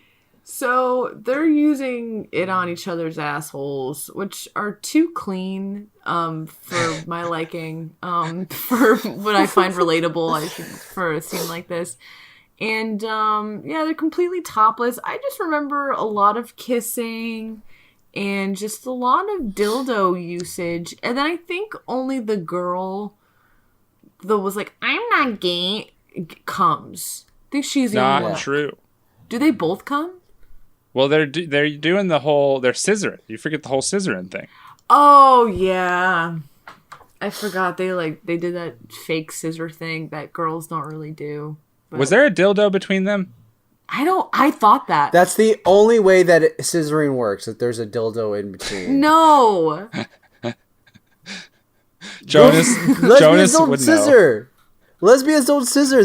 so they're using it on each other's assholes, which are too clean for my liking, for what I find relatable for a scene like this. And yeah, they're completely topless. I just remember a lot of kissing and just a lot of dildo usage. And then I think only the girl that was like, "I'm not gay," comes. I think she's the only one. Not true. Do they both come? Well, they're doing the whole, they're scissoring. You forget the whole scissoring thing. Oh yeah, I forgot they did that fake scissor thing that girls don't really do. But Was there a dildo between them? I thought that. That's the only way that scissoring works, that there's a dildo in between. No. Jonas don't would scissor. Know. Lesbians don't scissor.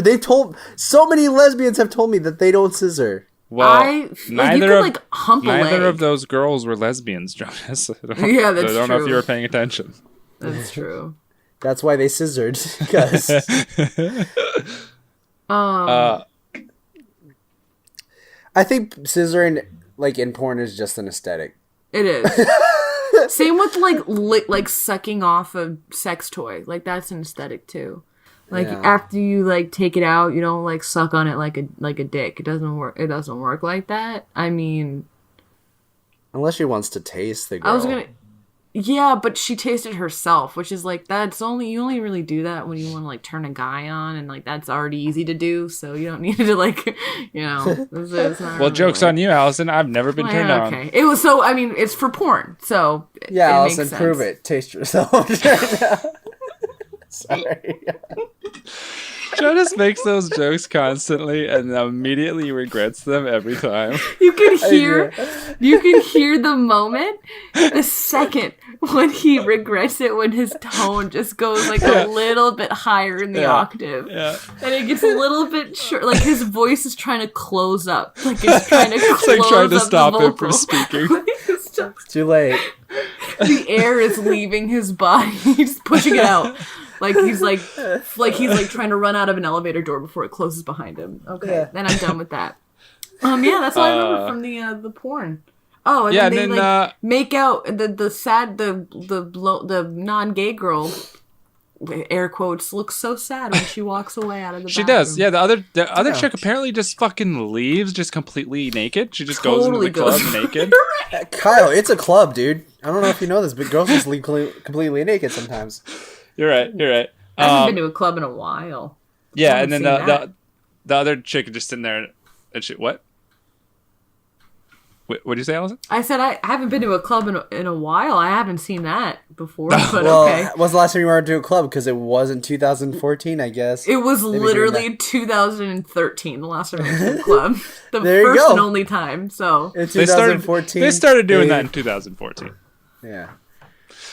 So many lesbians have told me that they don't scissor. Well, neither hump a leg. Neither of those girls were lesbians, Jonas. Yeah, that's true. I don't know if you were paying attention. That's true. That's why they scissored, because I think scissoring, like in porn, is just an aesthetic. It is. Same with like sucking off a sex toy. Like that's an aesthetic too. Like after you like take it out, you don't like suck on it like a dick. It doesn't work. It doesn't work like that. I mean, unless she wants to taste the girl. Yeah, but she tasted herself, which is like you only really do that when you want to like turn a guy on, and like that's already easy to do, so you don't need to like, it's not well, joke's on you, Allison. I've never been turned on. Okay, it was so. I mean, it's for porn, so yeah, it Allison, makes sense. prove it. Taste yourself right now. Sorry. Jonas makes those jokes constantly and immediately regrets them every time. You can hear the moment, the second when he regrets it, when his tone just goes like a little bit higher in the octave. Yeah. And it gets a little bit short, like his voice is trying to close up. Like it's trying to close like trying to up stop the him from speaking. It's too late. The air is leaving his body. He's pushing it out. Like he's trying to run out of an elevator door before it closes behind him. Okay, then I'm done with that. Yeah, that's all I remember from the porn. Oh, and then they make out the non-gay girl air quotes, looks so sad when she walks away out of the She bathroom. does. Yeah, the other chick apparently just fucking leaves just completely naked. She just goes into the club naked. Kyle, it's a club, dude. I don't know if you know this, but girls just leave completely naked sometimes. You're right. I haven't been to a club in a while. Yeah, and then the other chick just sitting there and she what? What did you say, Allison? I said I haven't been to a club in a while. I haven't seen that before, but Well, okay. when's the last time you went to a club? Because it wasn't 2014, I guess. It was literally 2013, the last time I went to a club. The There you first go. and only time, so. In 2014. They started doing that in 2014. Yeah.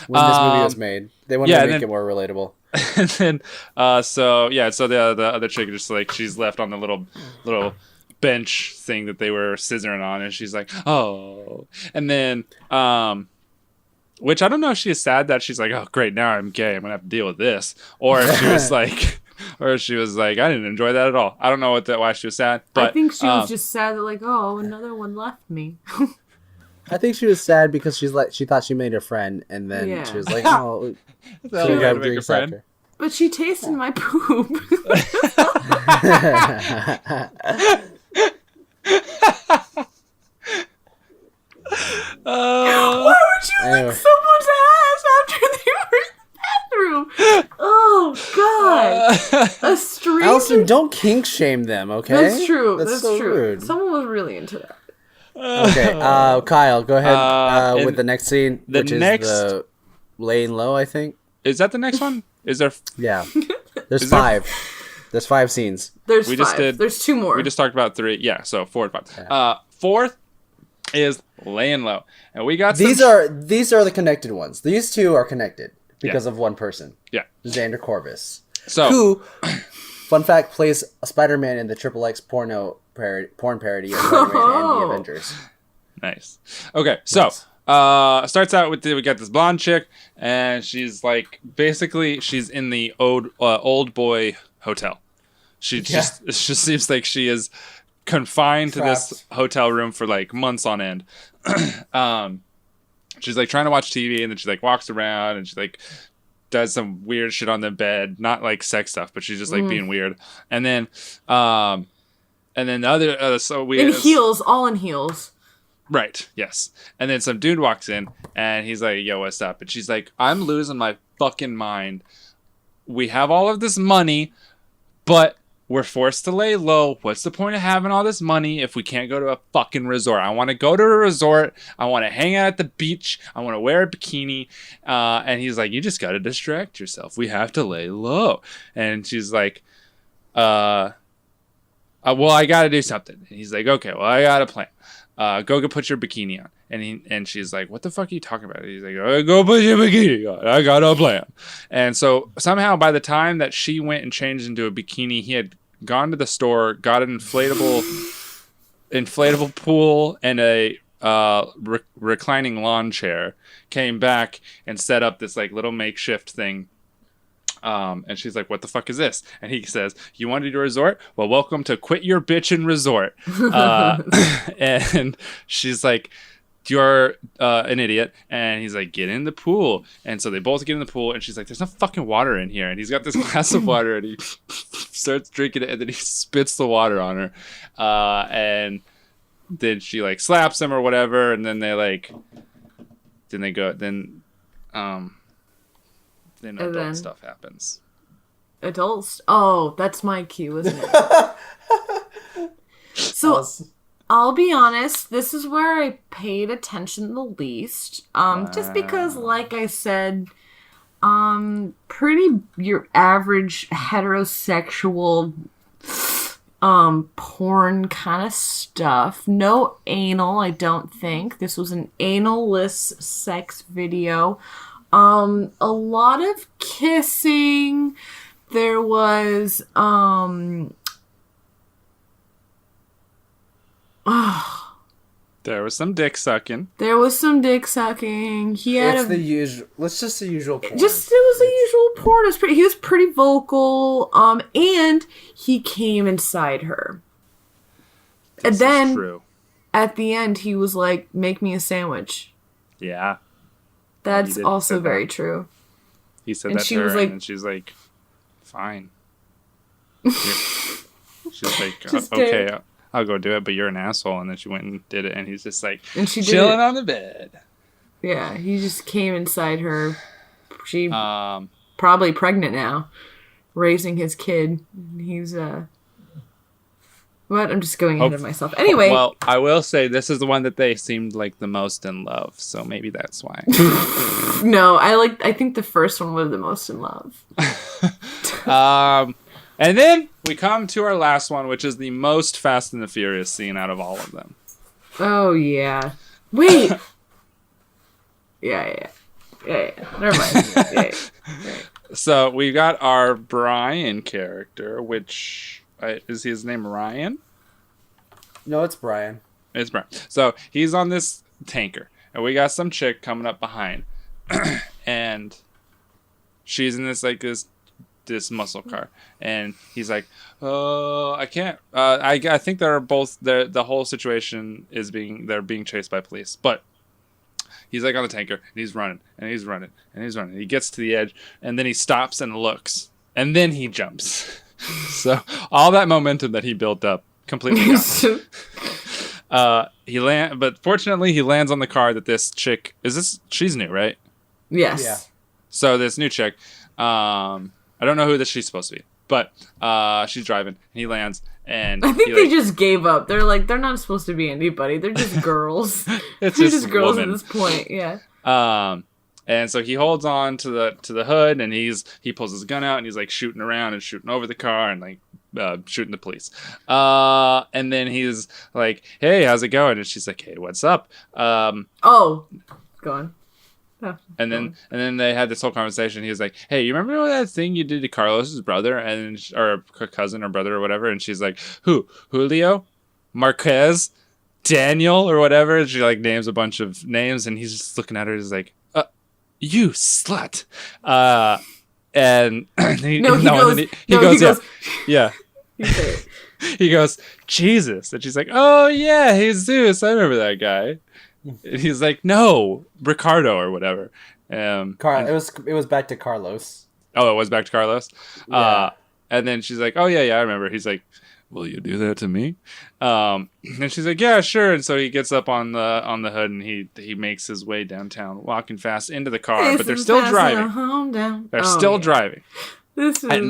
When this movie was made. They wanted to make it more relatable. And then, so the other chick just like, she's left on the little bench thing that they were scissoring on, and she's like, oh. And then, which I don't know if she is sad that she's like, oh, great, now I'm gay, I'm gonna have to deal with this. Or if she was like, I didn't enjoy that at all. I don't know why she was sad. But I think she was just sad that, like, oh, another one left me. I think she was sad because she thought she made a friend, and then she was like, oh, she got to make a friend. But she tasted my poop. Why would you lick someone's ass after they were in the bathroom? Oh, God. A stranger. Allison, don't kink shame them, okay? That's true. That's so true. Rude. Someone was really into that. Okay, Kyle, go ahead with the next scene, which is the laying low, I think. Is that the next one? Is there? Yeah. There's five. There's 5 scenes. There's 5. There's 2 more. We just talked about 3. Yeah, so 4 and 5. Yeah. Fourth is laying low, and we got these are the connected ones. These 2 are connected because of one person. Yeah, Xander Corvus. So who, fun fact, plays a Spider-Man in the XXX porn parody of Spider-Man and the Avengers. Nice. Okay, so starts out with we got this blonde chick, and she's like basically she's in the old boy hotel. It just seems like she is confined to this hotel room for like months on end. She's like trying to watch TV, and then she like walks around, and she like does some weird shit on the bed, not like sex stuff, but she's just like being weird. And then the other so we in heels, all in heels. Right, yes. And then some dude walks in, and he's like, yo, what's up? And she's like, I'm losing my fucking mind. We have all of this money, but we're forced to lay low. What's the point of having all this money if we can't go to a fucking resort? I want to go to a resort. I want to hang out at the beach. I want to wear a bikini. And he's like, you just got to distract yourself. We have to lay low. And she's like, well, I got to do something. And he's like, okay, well, I got a plan. Go put your bikini on. And she's like, what the fuck are you talking about? He's like, go put your bikini on. I got a plan. And so somehow by the time that she went and changed into a bikini, he had gone to the store, got an inflatable pool and a reclining lawn chair, came back and set up this like little makeshift thing. And she's like, what the fuck is this? And he says, you wanted a resort? Well, welcome to Quit Your Bitchin' Resort. And she's like, you're an idiot. And he's like, get in the pool. And so they both get in the pool, and she's like, there's no fucking water in here. And he's got this glass of water, and he starts drinking it, and then he spits the water on her. And then she like slaps him or whatever, and then adult stuff happens. Adults? Oh, that's my cue, isn't it? So, I'll be honest, this is where I paid attention the least. Just because, like I said, pretty your average heterosexual porn kind of stuff. No anal, I don't think. This was an anal-less sex video. A lot of kissing. There was there was some dick sucking. He had the usual. It's just the usual porn. It was the usual porn. He was pretty vocal. And he came inside her. And then true. At the end, he was like, "Make me a sandwich." Yeah. That's also very true. he said And that she to her, was like- and she's like, fine. She's like, Just okay, did. I'll go do it, but you're an asshole. And then she went and did it, and he's just like, And she did chilling it. on the bed. Yeah, he just came inside her. She Um, probably pregnant now, raising his kid. He's What? I'm just going ahead of myself. Anyway. Well, I will say this is the one that they seemed like the most in love, so maybe that's why. No, I think the first one was the most in love. And then we come to our last one, which is the most Fast and the Furious scene out of all of them. Oh yeah. Wait. Yeah. Never mind. Yeah. So we got our Brian character, which is his name Ryan? No, it's Brian. It's Brian. So he's on this tanker, and we got some chick coming up behind, and she's in this muscle car, and he's like, "Oh, I can't." I think they're both the whole situation is they're being chased by police, but he's like on the tanker, and he's running, and he's running, and he's running. He gets to the edge, and then he stops and looks, and then he jumps. So all that momentum that he built up completely gone. But fortunately he lands on the car that this chick she's new, right? Yes. Yeah. So this new chick, I don't know who she's supposed to be, but she's driving, and he lands, and I think they just gave up. They're like, they're not supposed to be anybody. They're just girls. It's They're just just girls woman. at this point. Yeah. And so he holds on to the hood, and he pulls his gun out, and he's like shooting around and shooting over the car and like shooting the police. And then he's like, "Hey, how's it going?" And she's like, "Hey, what's up?" Oh, go on. Oh, And then they had this whole conversation. He was like, "Hey, you remember that thing you did to Carlos's brother or cousin or brother or whatever?" And she's like, "Who? Julio? Marquez? Daniel or whatever?" And she like names a bunch of names, and he's just looking at her. He's like, "You slut." And he goes, yeah. He goes, "Jesus," and she's like, "Oh yeah, Jesus, I remember that guy." And he's like, "No, Ricardo or whatever." It was back to Carlos. Oh, it was back to Carlos. Yeah. And then she's like, "Oh yeah, I remember." He's like, "Will you do that to me?" And she's like, "Yeah, sure." And so he gets up on the hood, and he makes his way downtown, walking fast into the car, but they're still driving. They're still driving. This is At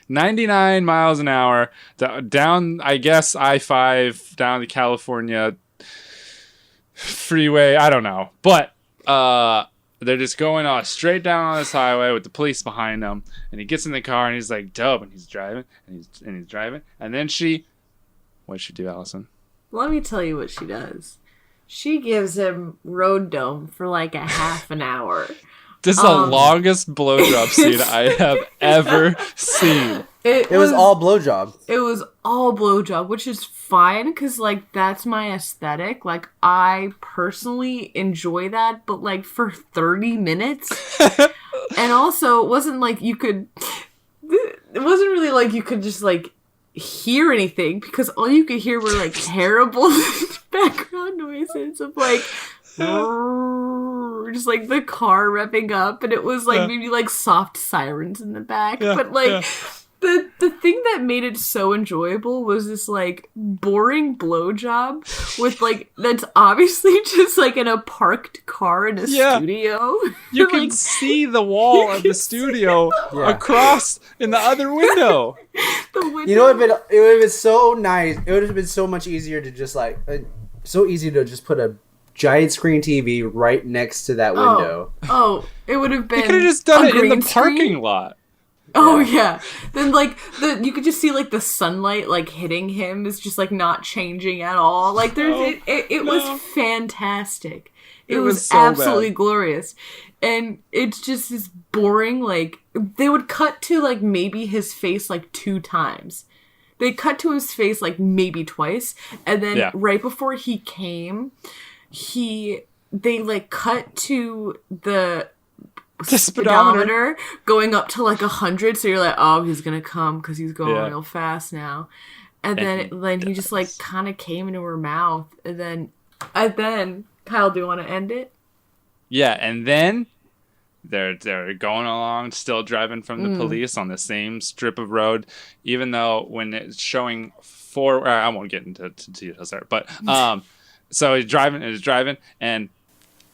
99 miles an hour down, I guess, I-5 down the California freeway. I don't know, but they're just going straight down on this highway with the police behind them. And he gets in the car, and he's like, "Dope," and he's driving, and he's driving, and then what'd she do, Allison? Let me tell you what she does. She gives him road dome for like a half an hour. This is the longest blowjob scene I have ever seen. It was all blowjob. It was all blowjob, which is fine because like that's my aesthetic. Like I personally enjoy that, but like for 30 minutes. And also it wasn't like you could. It wasn't really like you could just like hear anything because all you could hear were like terrible background noises of like. Just like the car revving up, and it was like maybe like soft sirens in the back, but like the thing that made it so enjoyable was this like boring blowjob with like that's obviously just like in a parked car in a studio. You can see the wall of the studio across in the other window. The window. You know, it would have been so nice. It would have been so much easier to just like so easy to just put a giant screen TV right next to that window. Oh, it would have been. You could have just done it in green the screen. parking lot. Oh yeah. Then like you could just see like the sunlight like hitting him is just like not changing at all. Like there's it was fantastic. It was so absolutely bad. glorious. And it's just this boring like they would cut to like maybe his face like 2 times. They cut to his face like maybe twice, and then right before he came, they like cut to the speedometer going up to like 100, so you're like, oh, he's gonna come because he's going real fast now. And then he just like kind of came into her mouth, and then Kyle, do you want to end it? Yeah, and then They're going along, still driving from the police on the same strip of road, even though when it's showing forward, I won't get into details there, but so he's driving, and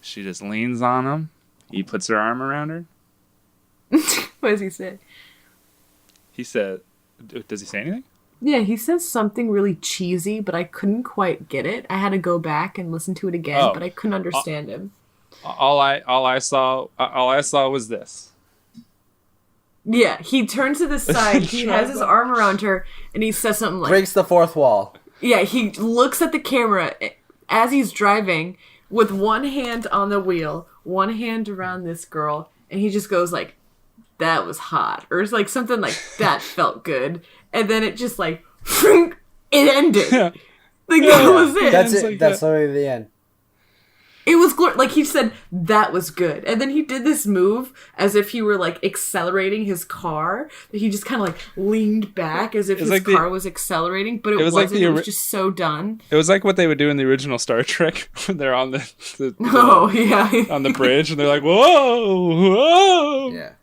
she just leans on him. He puts her arm around her. What does he say? He said, "Does he say anything?" Yeah, he says something really cheesy, but I couldn't quite get it. I had to go back and listen to it again, but I couldn't understand him. All I saw was this. Yeah, he turns to the side, he has his arm around her, and he says something like... Breaks the fourth wall. Yeah, he looks at the camera as he's driving with one hand on the wheel, one hand around this girl, and he just goes like, that was hot. Or it's like something like, that felt good. And then it just like, it ended. Yeah. Like, that was it. That's It's it. like That's that. literally the end. It was like he said that was good, and then he did this move as if he were like accelerating his car. That he just kind of like leaned back as if his like car was accelerating, but it was like wasn't. It was just so done. It was like what they would do in the original Star Trek when they're on the Oh yeah, on the bridge, and they're like, "Whoa, whoa!" Yeah.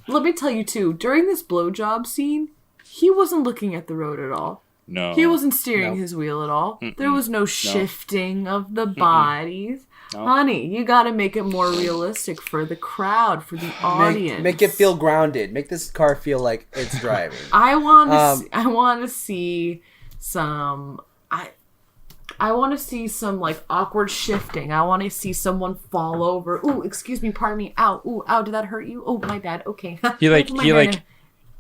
Let me tell you too. During this blowjob scene, he wasn't looking at the road at all. No, He wasn't steering Nope. his wheel at all. There was no shifting of the bodies. Honey, you gotta make it more realistic for the crowd, for the audience. Make it feel grounded. Make this car feel like it's driving. I want to see some. I want to see some like awkward shifting. I want to see someone fall over. Ooh, excuse me, pardon me. Ow, ooh, ow. Did that hurt you? Oh, my bad. Okay.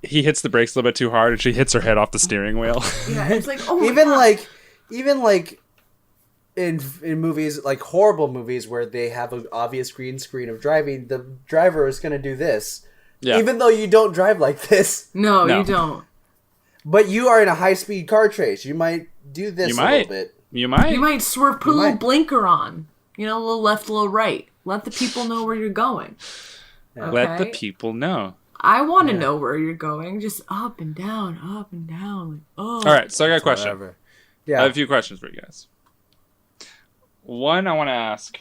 He hits the brakes a little bit too hard, and she hits her head off the steering wheel. Yeah, it's like oh. even like in movies, like horrible movies where they have an obvious green screen of driving, the driver is going to do this. Yeah. Even though you don't drive like this. No, No. you don't. But you are in a high-speed car chase. You might do this a little bit. You might. You might swerve, put a You little might. blinker on. You know, a little left, a little right. Let the people know where you're going. Let the Okay? people know. I want to know where you're going. Just up and down, up and down. Like, oh. All right, so I got a question. Whatever. I Yeah. have a few questions for you guys. One, I want to ask,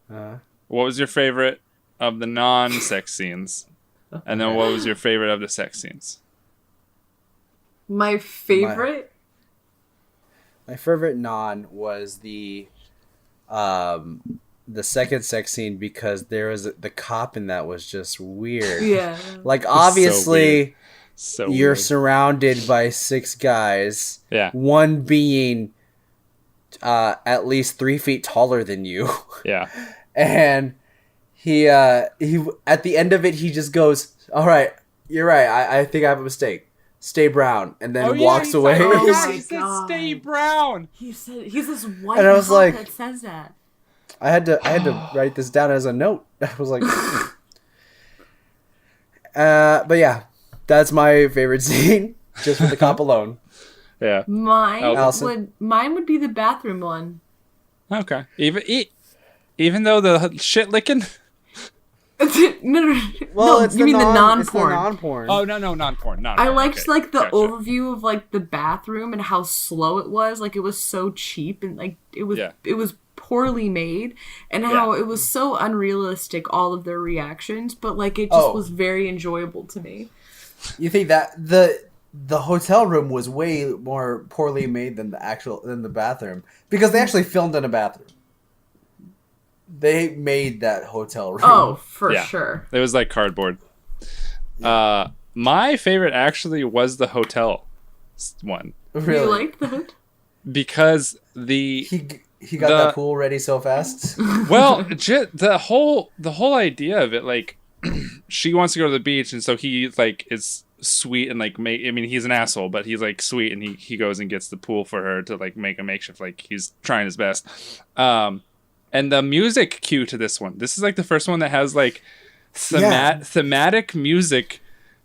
what was your favorite of the non-sex scenes? And then what was your favorite of the sex scenes? My favorite? My favorite non was the second sex scene because there was the cop in that was just weird. Yeah. Like obviously weird. So you're weird. surrounded by 6 guys. Yeah. One being at least 3 feet taller than you. Yeah. And he at the end of it he just goes, "All right, you're right. I think I have a mistake. Stay brown," and then walks away. Oh my he said, God. "Stay brown." He's this white And I was cop like- that says that. I had to write this down as a note. I was like, but yeah, that's my favorite scene, just for the cop alone. Yeah. Mine Allison? would be the bathroom one. Okay. Even though the shit licking. no, Well, no, it's you mean the It's the non-porn. non-porn. Oh no, non-porn. I liked like the Gotcha. overview of like the bathroom and how slow it was. Like it was so cheap and like it was poorly made, and how it was so unrealistic. All of their reactions, but like it just was very enjoyable to me. You think that the hotel room was way more poorly made than the bathroom because they actually filmed in a bathroom. They made that hotel room. Oh, for Yeah. sure. It was like cardboard. My favorite actually was the hotel one really? You liked that? because the He got that pool ready so fast. well, the whole idea of it, like she wants to go to the beach, and so he like is sweet and like I mean he's an asshole, but he's like sweet, and he goes and gets the pool for her to like make a makeshift, like he's trying his best. And the music cue to this one, this is like the first one that has like thematic music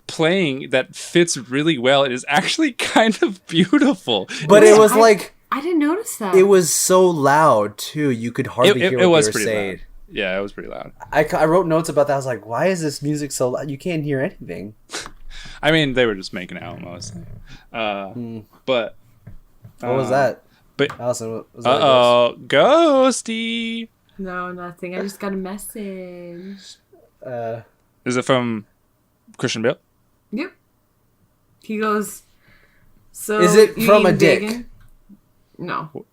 playing that fits really well. It is actually kind of beautiful. But it was like I didn't notice that. it was so loud too. You could hardly hear what they were saying. loud. Yeah, it was pretty loud. I wrote notes about that. I was like, why is this music so loud? You can't hear anything. I mean, they were just making out mostly. But What was that? But Allison, what was that? ghosty. No, nothing. I just got a message. Is it from Christian Bale? Yep. He goes, so Is it you from a eating dick? bacon? No.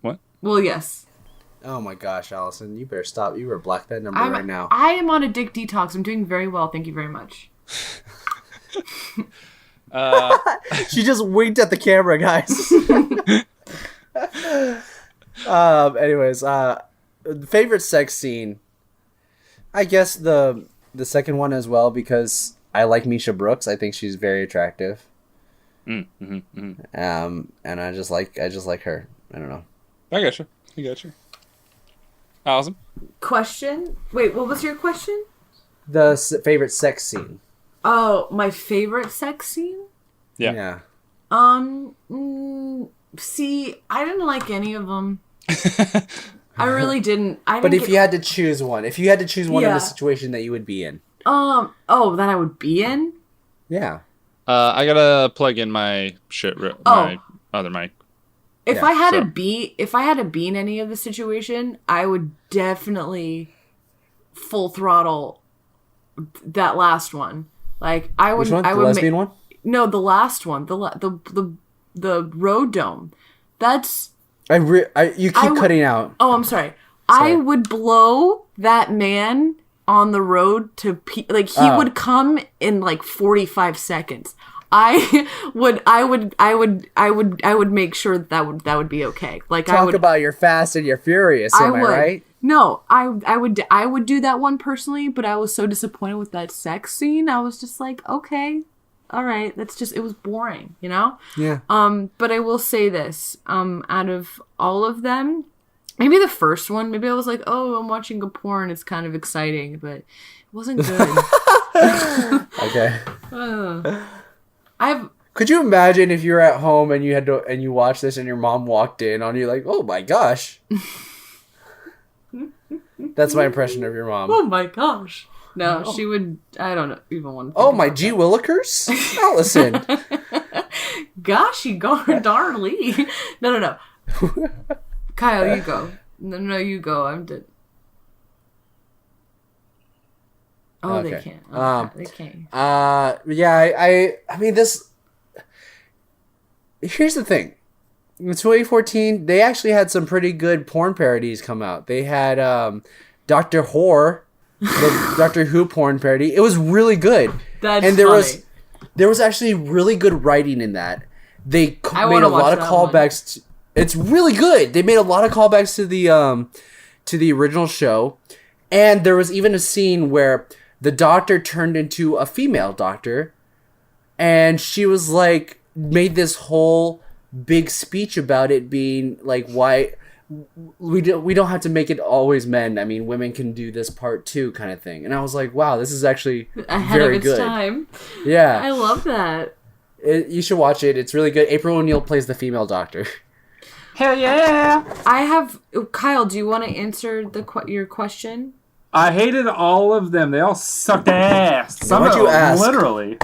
What? Well, yes. Oh my gosh, Allison, you better stop. You are black that number right now. I am on a dick detox. I'm doing very well. Thank you very much. She just winked at the camera, guys. Anyways, favorite sex scene. I guess the second one as well, because I like Misha Brooks. I think she's very attractive. And I just like her. I don't know. I got you. Awesome. Question? Wait, what was your question? The favorite sex scene. Oh, my favorite sex scene? Yeah. See, I didn't like any of them. I really didn't. But if you had to choose one, in Yeah. the situation that you would be in. that I would be in? Yeah. I gotta plug in my my other mic. If I had to be in any of the situation, I would definitely full throttle that last one. Like I would. Which one? I The would lesbian one? No, the last one. The road dome. That's. You keep cutting out. Oh, I'm sorry. I would blow that man on the road to he would come in like 45 seconds. I would make sure that would be okay. Like Talk about your Fast and your Furious, am I right? No, I would do that one personally, but I was so disappointed with that sex scene. I was just like, okay, all right, it was boring, you know? Yeah. But I will say this, out of all of them, maybe the first one, maybe I was like, oh, I'm watching a porn, it's kind of exciting, but it wasn't good. Okay. Could you imagine if you're at home and you watch this and your mom walked in on you like, oh my gosh. That's my impression of your mom. Oh my gosh. No, she would, I don't know, even want to. Oh my G Willikers? Allison. Goshy darnly. No. Kyle, you go. No, you go. I'm dead. Oh, Okay. They can't. Oh, they can't. Yeah, I mean, this... Here's the thing. In 2014, they actually had some pretty good porn parodies come out. They had Dr. Whore, the Doctor Who porn parody. It was really good. That's and funny. there was actually really good writing in that. They made a lot of callbacks. It's really good. They made a lot of callbacks to the original show. And there was even a scene where the doctor turned into a female doctor, and she was like, made this whole big speech about it being like, why we don't have to make it always men. I mean, women can do this part too, kind of thing. And I was like, wow, this is actually ahead very of its good. time. Yeah, I love that. You should watch it. It's really good. April O'Neil plays the female doctor. Hell yeah! Kyle, do you want to answer your question? I hated all of them. They all sucked ass. Some Why'd of you them, ask? literally.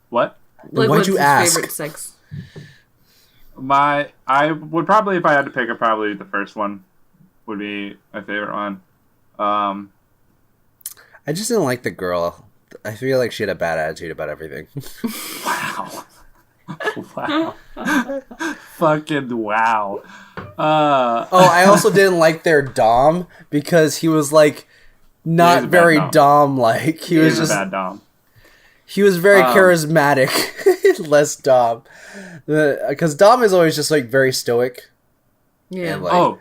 What? Why'd What's you his ask? favorite sex? I would probably, if I had to pick it, probably the first one would be my favorite one. I just didn't like the girl. I feel like she had a bad attitude about everything. Wow. Wow. Fucking wow. I also didn't like their Dom because he was like not a bad very Dom. Dom-like. He was He's just a bad Dom. he was very charismatic, less Dom. Because Dom is always just like very stoic. Yeah. And, like,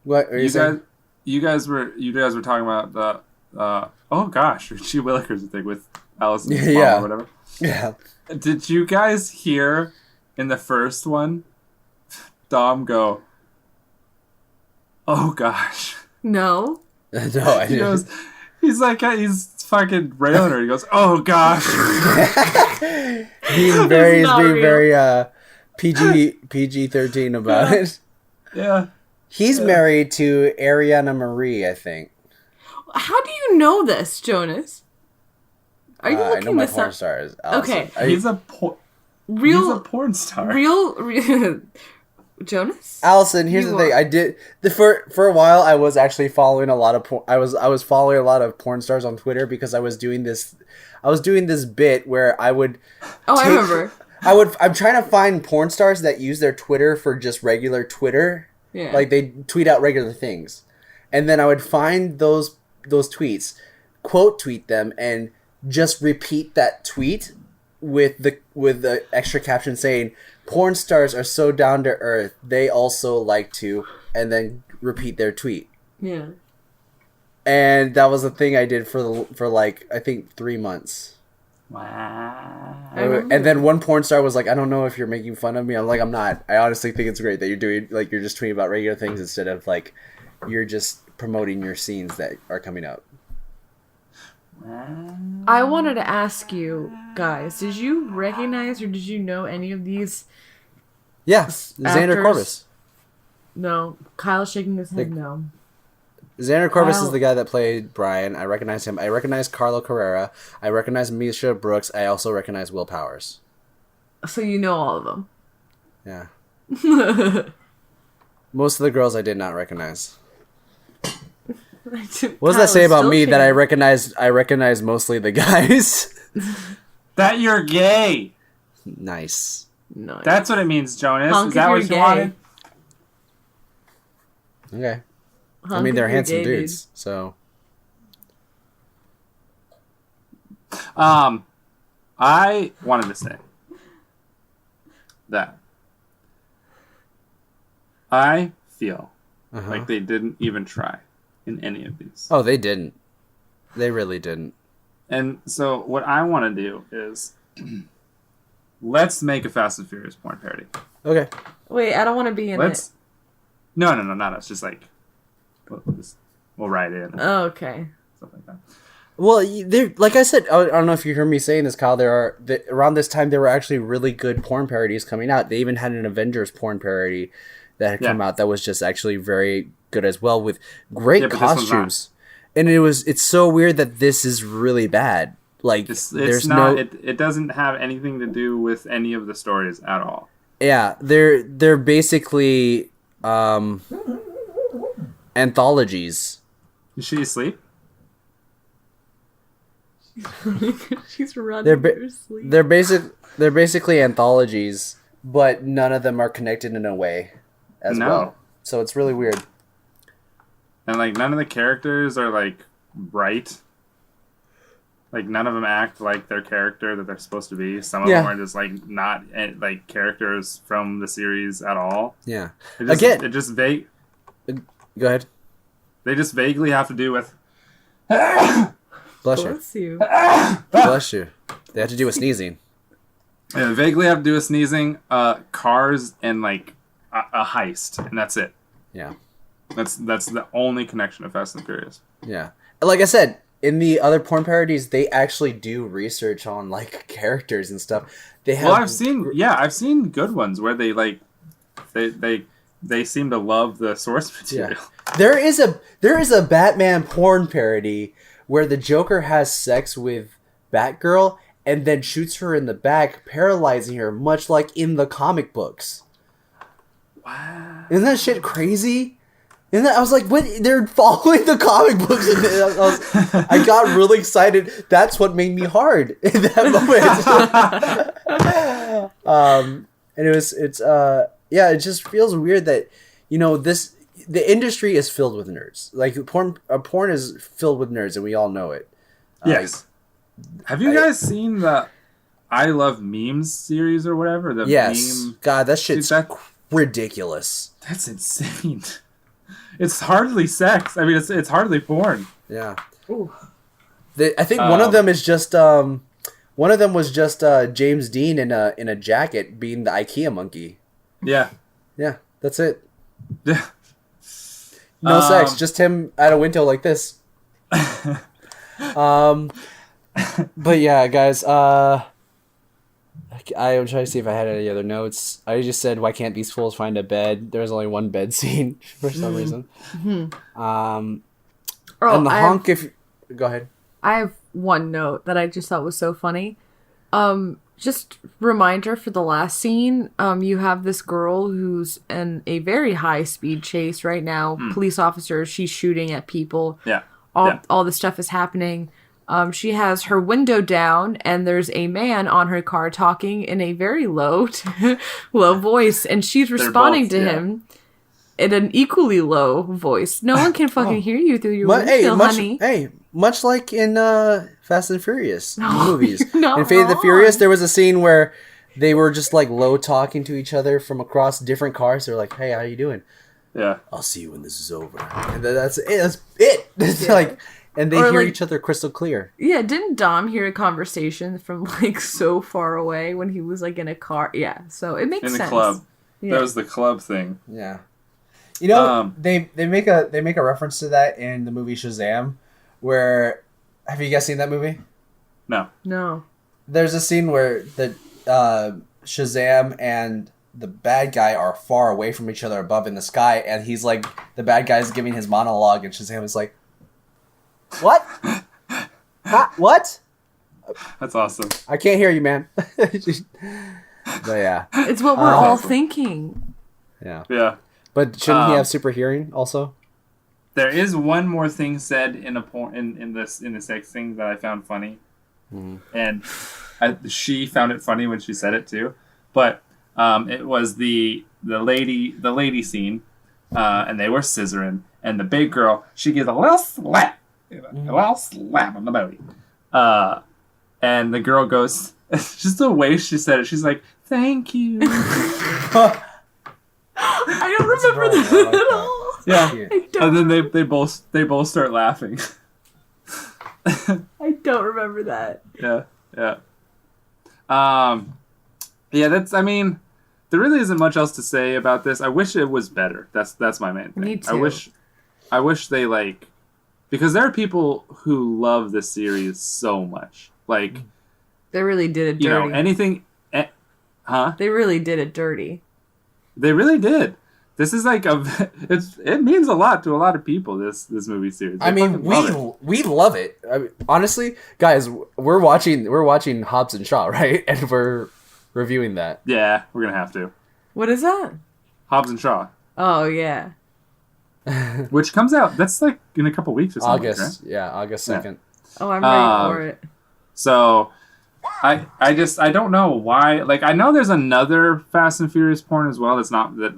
what are you saying? You guys were talking about the oh gosh, She Willikers thing with Allison's mom Yeah. or whatever. Yeah. Did you guys hear in the first one Dom go, oh gosh? No. No, I He didn't. goes, he's fucking railing her. He goes, oh gosh. He's not being real. very PG-13 about it. Yeah. He's married to Ariana Marie, I think. How do you know this, Jonas? Are you I know looking my this porn up? stars. Allison. Okay. Are you- He's a porn star. Real. Jonas? Allison, here's the thing. I did for a while. I was actually following a lot of I was following a lot of porn stars on Twitter because I was doing this. I was doing this bit where I would. I remember. I'm trying to find porn stars that use their Twitter for just regular Twitter. Yeah. Like they tweet out regular things, and then I would find those tweets, quote tweet them, and just repeat that tweet with the extra caption saying, "Porn stars are so down to earth. They also like to," and then repeat their tweet. Yeah. And that was the thing I did for like I think 3 months. Wow. And then one porn star was like, "I don't know if you're making fun of me." I'm like, "I'm not. I honestly think it's great that you're doing like you're just tweeting about regular things instead of like you're just promoting your scenes that are coming up." I wanted to ask you guys, did you recognize or did you know any of these? Yeah, Xander Corvus. No, Kyle's shaking his head. No. Xander Corvus Kyle. is the guy that played Brian. I recognize him. I recognize Carlo Carrera. I recognize Misha Brooks. I also recognize Will Powers. So you know all of them. Yeah. Most of the girls I did not recognize. What does that say about me that I recognize mostly the guys? That you're gay. Nice. No. That's what it means, Jonas. Honk Is that if what you're you gay. wanted? Okay. I Honk mean, they're if you're handsome gay, dudes, so. I wanted to say that I feel like they didn't even try in any of these. Oh, they didn't. They really didn't. And so what I want to do is let's make a Fast and Furious porn parody. Okay. Wait, I don't want to be in it. No, not us. Just like we'll write in. Oh, okay. Stuff like that. Well, there, like I said, I don't know if you heard me saying this, Kyle. Around this time there were actually really good porn parodies coming out. They even had an Avengers porn parody that had come out that was just actually very good as well, with great costumes. And it's so weird that this is really bad. Like it doesn't have anything to do with any of the stories at all. Yeah, they're basically anthologies. Is she asleep? She's running her sleep. They're basically anthologies, but none of them are connected in a way as well. So it's really weird. And like none of the characters are like bright. Like none of them act like their character that they're supposed to be. Some of them are just like not like characters from the series at all. Yeah. Go ahead. They just vaguely have to do with. Bless you. Bless you. They have to do with sneezing. Yeah, vaguely have to do with sneezing, cars, and like a heist, and that's it. Yeah. That's the only connection of Fast and Furious. Yeah. Like I said, in the other porn parodies, they actually do research on like characters and stuff. They have. Well, I've seen good ones where they like they seem to love the source material. Yeah. There is a Batman porn parody where the Joker has sex with Batgirl and then shoots her in the back, paralyzing her, much like in the comic books. Wow. Isn't that shit crazy? I was like, what? They're following the comic books. And I got really excited. That's what made me hard in that moment. And it just feels weird that, the industry is filled with nerds. Like porn is filled with nerds, and we all know it. Yes. Have you guys seen the I Love Memes series or whatever? God, that shit's ridiculous. That's insane. It's hardly sex. I mean, it's hardly porn. Yeah. I think one of them is just one of them was just James Dean in a jacket being the IKEA monkey. Yeah. Yeah, that's it. Yeah. No sex, just him at a window like this. But yeah, guys, I am trying to see if I had any other notes. I just said, why can't these fools find a bed? There's only one bed scene for some reason. And the honk, go ahead. I have one note that I just thought was so funny. just reminder for the last scene, you have this girl who's in a very high speed chase right now. Police officers, she's shooting at people. Yeah. All this stuff is happening. She has her window down, and there's a man on her car talking in a very low voice, and she's responding to him in an equally low voice. No one can fucking hear you through your windshield, honey. Hey, much like in Fast and Furious movies. Not In Fate of the wrong. Furious, there was a scene where they were just like low talking to each other from across different cars. They're like, "Hey, how you doing? Yeah. I'll see you when this is over." And that's it. That's it. It's like, and they Or, hear like- each other crystal clear. Yeah, didn't Dom hear a conversation from like so far away when he was like in a car? Yeah, so it makes In sense. the club. Yeah. That was the club thing. Yeah. You know, Um, they make a reference to that in the movie Shazam, where have you guys seen that movie? No. No. There's a scene where the Shazam and the bad guy are far away from each other above in the sky, and he's like, the bad guy's giving his monologue, and Shazam is like, "What? Huh? What? That's awesome. I can't hear you, man." But yeah, It's what we're all thinking. yeah. Yeah. But shouldn't he have super hearing also? There is one more thing said in a in the sex thing that I found funny, and she found it funny when she said it too. But it was the lady scene, and they were scissoring, and the big girl, she gives a little slap, on the belly, and the girl goes, just the way she said it, she's like, "Thank you." I don't remember that at all. Yeah, I don't, and then they both start laughing. I don't remember that. Yeah. Yeah, that's, I mean, there really isn't much else to say about this. I wish it was better. That's my main thing. Me too. I wish they, like, because there are people who love this series so much. Like, They really did it dirty. you know, anything, They really did it dirty. They really did. This is like it means a lot to a lot of people, this movie series. I mean, we love it. I mean, honestly, guys, we're watching Hobbs and Shaw, right? And we're reviewing that. Yeah, we're gonna have to. What is that? Hobbs and Shaw, Oh, yeah. which comes out, that's like in a couple weeks or something. August, right? yeah, August 2nd. Oh, I'm ready for it. So I don't know why. Like, I know there's another Fast and Furious porn as well. That's not that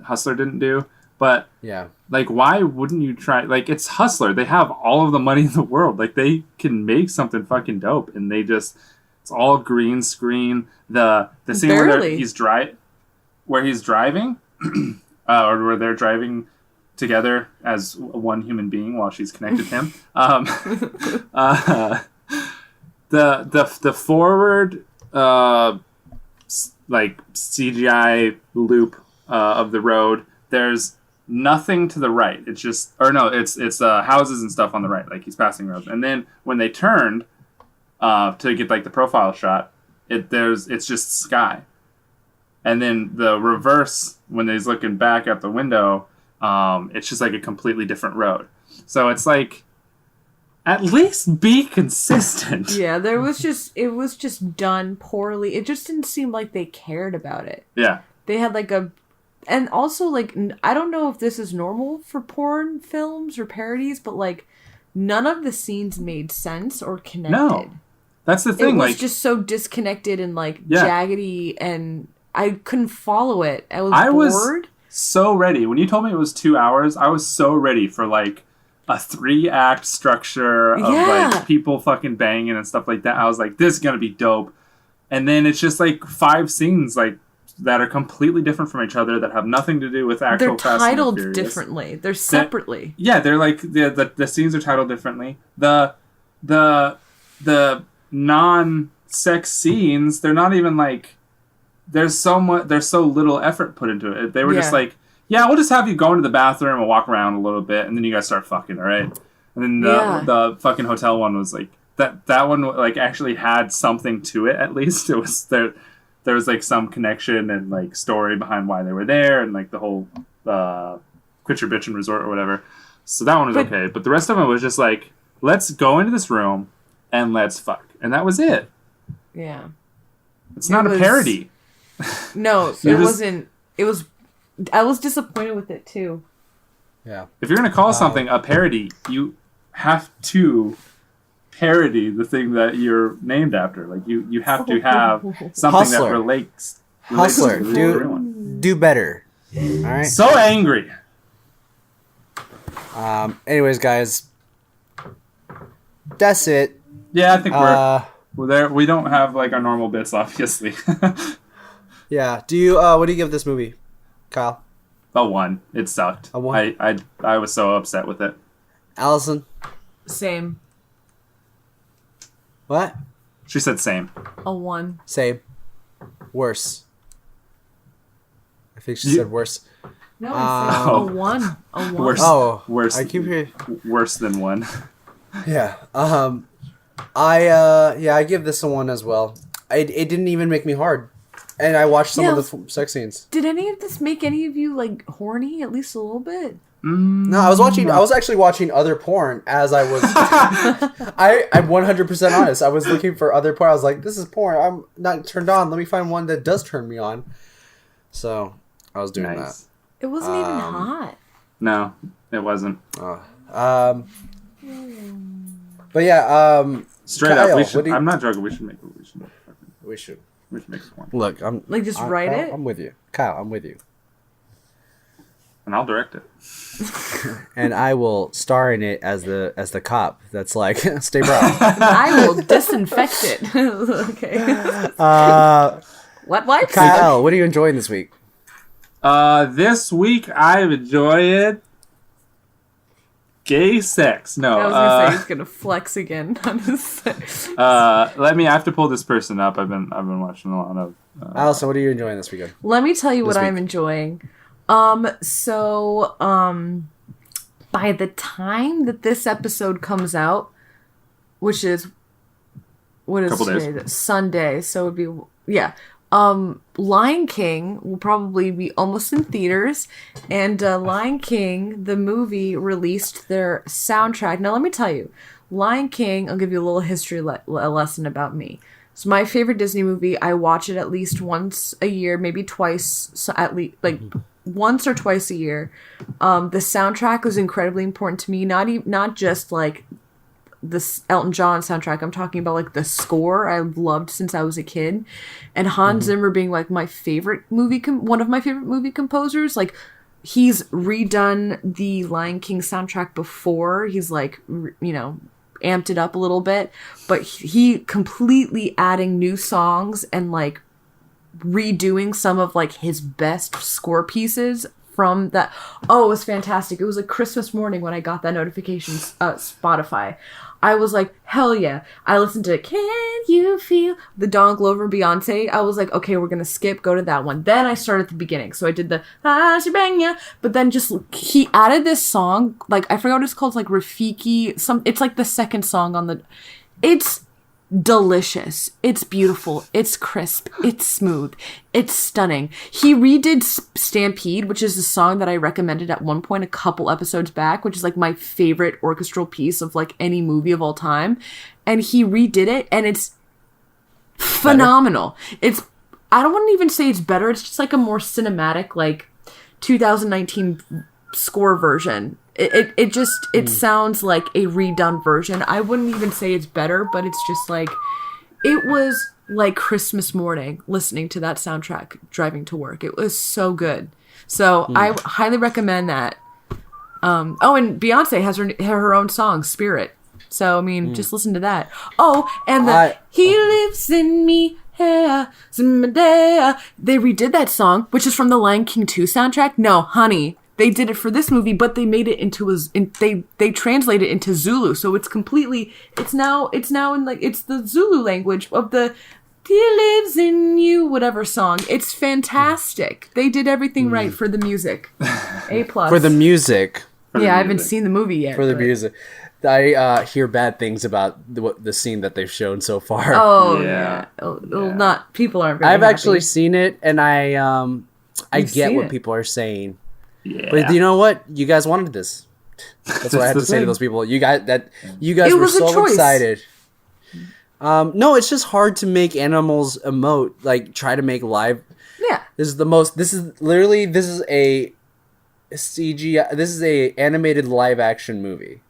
Hustler didn't do, but Yeah. like, why wouldn't you try? Like, it's Hustler. They have all of the money in the world. Like, they can make something fucking dope, and they just, it's all green screen. The scene Barely. where he's driving, or where they're driving together as one human being while she's connected to him. The forward like CGI loop of the road, there's nothing to the right. It's just, or no, it's houses and stuff on the right, like he's passing roads. And then when they turned to get like the profile shot, it's just sky. And then the reverse, when he's looking back out the window, it's just like a completely different road. So it's like, at least be consistent. Yeah, it was just done poorly. It just didn't seem like they cared about it. Yeah. They had like and also like, I don't know if this is normal for porn films or parodies, but like none of the scenes made sense or connected. No. That's the thing. It was like, just so disconnected and like Yeah. jaggedy, and I couldn't follow it. I was I was bored. so ready. When you told me it was 2 hours, I was so ready for like a 3-act structure of Yeah. like people fucking banging and stuff like that. I was like, this is gonna be dope. And then it's just like 5 scenes like that are completely different from each other, that have nothing to do with actual They're Fast and titled Furious. differently. They're separately. Yeah, they're like the scenes are titled differently. The non-sex scenes, they're not even like, there's so little effort put into it. They were just Yeah. like, yeah, we'll just have you go into the bathroom and walk around a little bit, and then you guys start fucking, all right? And then the fucking hotel one was like, that one like actually had something to it, at least. It was there was like some connection and like story behind why they were there, and like the whole Quit Your Bitchin' Resort or whatever. So that one was okay. But the rest of it was just like, let's go into this room and let's fuck. And that was it. Yeah. It's not a was- parody. No, it just- wasn't. It was. I was disappointed with it too. Yeah. If you're gonna call something a parody, you have to parody the thing that you're named after. Like you have to have something Hustler. that relates Hustler, to everyone. do better. All right. So angry. Anyways, guys, that's it. Yeah, I think Uh, we're there. We don't have like our normal bits, obviously. yeah. Do you? What do you give this movie, Kyle? A 1. It sucked. A 1? I was so upset with it. Allison? Same. What? She said same. A 1. Same. Worse. I think she You- said worse. No, I said Oh. a 1. A 1. Worse. Oh, Worse. I keep hearing. Worse than 1. Yeah. I give this a 1 as well. It didn't even make me hard, and I watched some of the sex scenes. Did any of this make any of you like horny at least a little bit? No, I was actually watching other porn as I was. I'm 100% honest. I was looking for other porn. I was like, this is porn. I'm not turned on. Let me find one that does turn me on. So I was doing Nice. It wasn't even hot. No, it wasn't. that. But yeah. Straight Kyle, up, we what should. do you- I'm not joking. We should make We should it one, look. I'm Like just write it. I'm with you, Kyle. I'm with you, and I'll direct it. and I will star in it as the cop. That's like, stay brown. I will disinfect it. Okay. What? Kyle, what are you enjoying this week? This week I've enjoyed gay sex. No, I was gonna say he's gonna flex again on his. I have to pull this person up. I've been watching a lot of. Allison, what are you enjoying this weekend? Let me tell you what This I'm week. enjoying. By the time that this episode comes out, which is what is Couple days. today? Sunday, so it would be Lion King will probably be almost in theaters, and Lion King, the movie, released their soundtrack. Now, let me tell you, Lion King, I'll give you a little history lesson about me. It's my favorite Disney movie. I watch it at least once a year, maybe twice, so at least like once or twice a year. The soundtrack was incredibly important to me. Not just like this Elton John soundtrack. I'm talking about like the score I've loved since I was a kid, and Hans Zimmer being like my favorite one of my favorite movie composers. Like he's redone the Lion King soundtrack before. He's like amped it up a little bit, but he completely adding new songs and like redoing some of like his best score pieces from that. Oh, it was fantastic. It was like Christmas morning when I got that notification, Spotify. I was like, hell yeah. I listened to Can You Feel the Donald Glover Beyonce. I was like, okay, we're going to go to that one. Then I started at the beginning. So I did the Shebang, but then he added this song, like I forgot what it's called, it's like Rafiki, it's like the second song on it's delicious. It's beautiful. It's crisp. It's smooth. It's stunning. He redid Stampede, which is a song that I recommended at one point a couple episodes back, which is like my favorite orchestral piece of like any movie of all time. And he redid it, and it's phenomenal. I don't want to even say it's better. It's just like a more cinematic, like 2019 score version. It sounds like a redone version. I wouldn't even say it's better, but it's just like, it was like Christmas morning listening to that soundtrack driving to work. It was so good. So I highly recommend that. And Beyonce has her own song, Spirit. So, I mean, just listen to that. Oh, and He Lives in Me. They redid that song, which is from the Lion King 2 soundtrack. No, honey. They did it for this movie, but they made it into they translated it into Zulu, so it's now in like it's the Zulu language of the He Lives in You whatever song. It's fantastic. They did everything right for the music. A+. For the music. I haven't seen the movie yet. For the music. I hear bad things about the scene that they've shown so far. Oh Yeah. Not people aren't. Very I've happy. actually seen it, and I get seen what it. people are saying. Yeah. But you know what? You guys wanted this. That's what I have the to say to thing. those people. You guys It were was a so choice. excited. No, it's just hard to make animals emote. Like try to make live. Yeah. This is a CGI. This is a animated live action movie.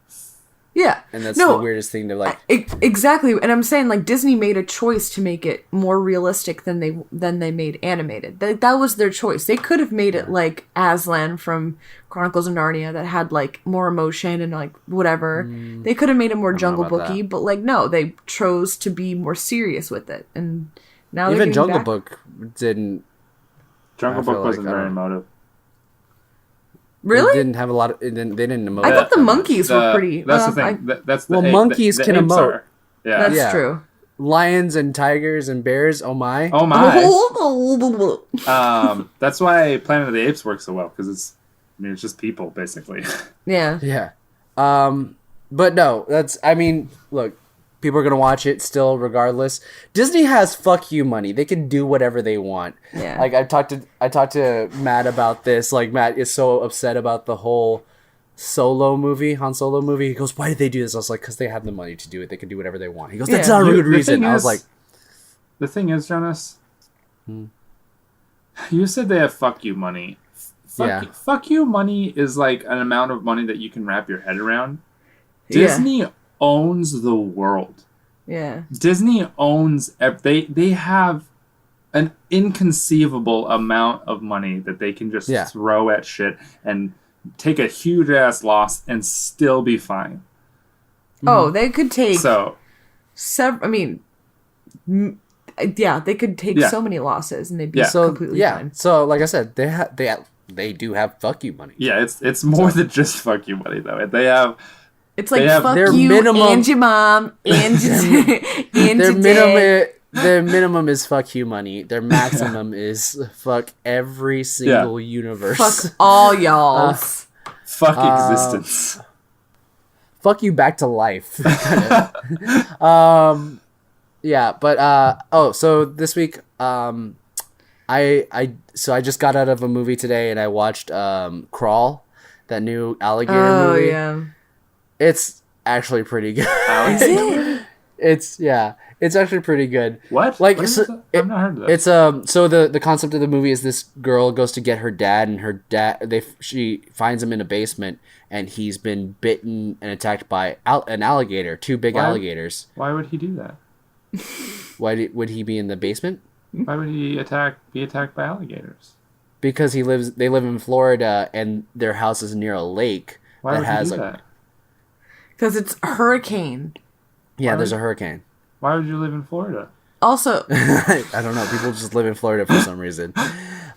Yeah. And that's the weirdest thing to like. Exactly. And I'm saying like Disney made a choice to make it more realistic than they made animated. That was their choice. They could have made it like Aslan from Chronicles of Narnia that had like more emotion and like whatever. They could have made it more Jungle Booky, but like no, they chose to be more serious with it. And now even Jungle Book didn't. Jungle Book wasn't very emotive. Really? It didn't have a lot of. They didn't emote. I thought the monkeys were pretty. That's the thing. Monkeys can apes emote. are. Yeah. That's true. Lions and tigers and bears. Oh my. Oh my. That's why Planet of the Apes works so well because it's just people basically. Yeah. Yeah. But no, look, people are gonna watch it still regardless. Disney has fuck you money. They can do whatever they want. Yeah. Like I talked to Matt about this. Like Matt is so upset about the whole Han Solo movie. He goes, "Why did they do this?" I was like, "Because they have the money to do it. They can do whatever they want." He goes, "That's not a good reason." I was like, "The thing is, Jonas, you said they have fuck you money. Fuck you money is like an amount of money that you can wrap your head around. Disney owns the world. Yeah. Disney owns they have an inconceivable amount of money that they can just throw at shit and take a huge ass loss and still be fine. Oh, they could take they could take so many losses and they'd be completely fine. So like I said, they do have fuck you money. Yeah, it's more than just fuck you money though. They have. It's like fuck you and your mom and your their minimum is fuck you money. Their maximum is fuck every single universe. Fuck all y'all. Fuck existence. Fuck you back to life. Yeah, but so this week I just got out of a movie today and I watched Crawl, that new alligator movie. Oh yeah. It's actually pretty good. Is it? It's actually pretty good. What? Like, I've not heard of that. It's so the concept of the movie is this girl goes to get her dad, and she finds him in a basement, and he's been bitten and attacked by an alligator, two big alligators. Why would he do that? Why would he be in the basement? Why would he be attacked by alligators? Because they live in Florida, and their house is near a lake. Why would he do that? Because it's a hurricane. Yeah, there's a hurricane. Why would you live in Florida? Also, I don't know. People just live in Florida for some reason.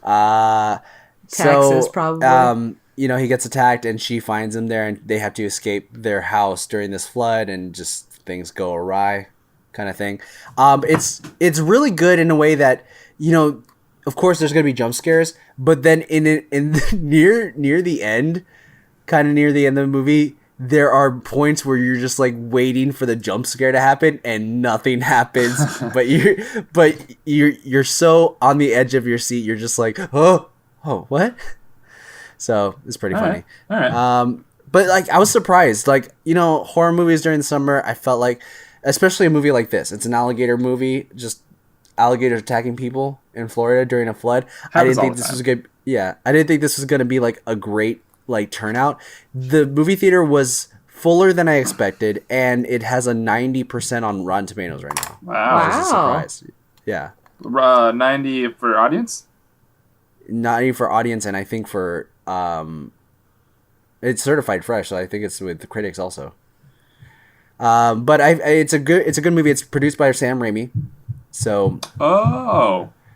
Taxes, probably. He gets attacked, and she finds him there, and they have to escape their house during this flood, and just things go awry, kind of thing. It's really good in a way that of course, there's gonna be jump scares, but then near the end, kind of near the end of the movie, there are points where you're just like waiting for the jump scare to happen and nothing happens, but you're so on the edge of your seat, you're just like, oh, what? So it's pretty funny. All right. But like I was surprised, like horror movies during the summer, I felt like, especially a movie like this, it's an alligator movie, just alligators attacking people in Florida during a flood. I didn't think this was good. Yeah, I didn't think this was gonna be like a great turnout. The movie theater was fuller than I expected, and it has a 90% on Rotten Tomatoes right now. Wow. Which is a surprise. Yeah. 90 for audience? 90 for audience, and I think for it's certified fresh, so I think it's with the critics also. But it's a good movie. It's produced by Sam Raimi. So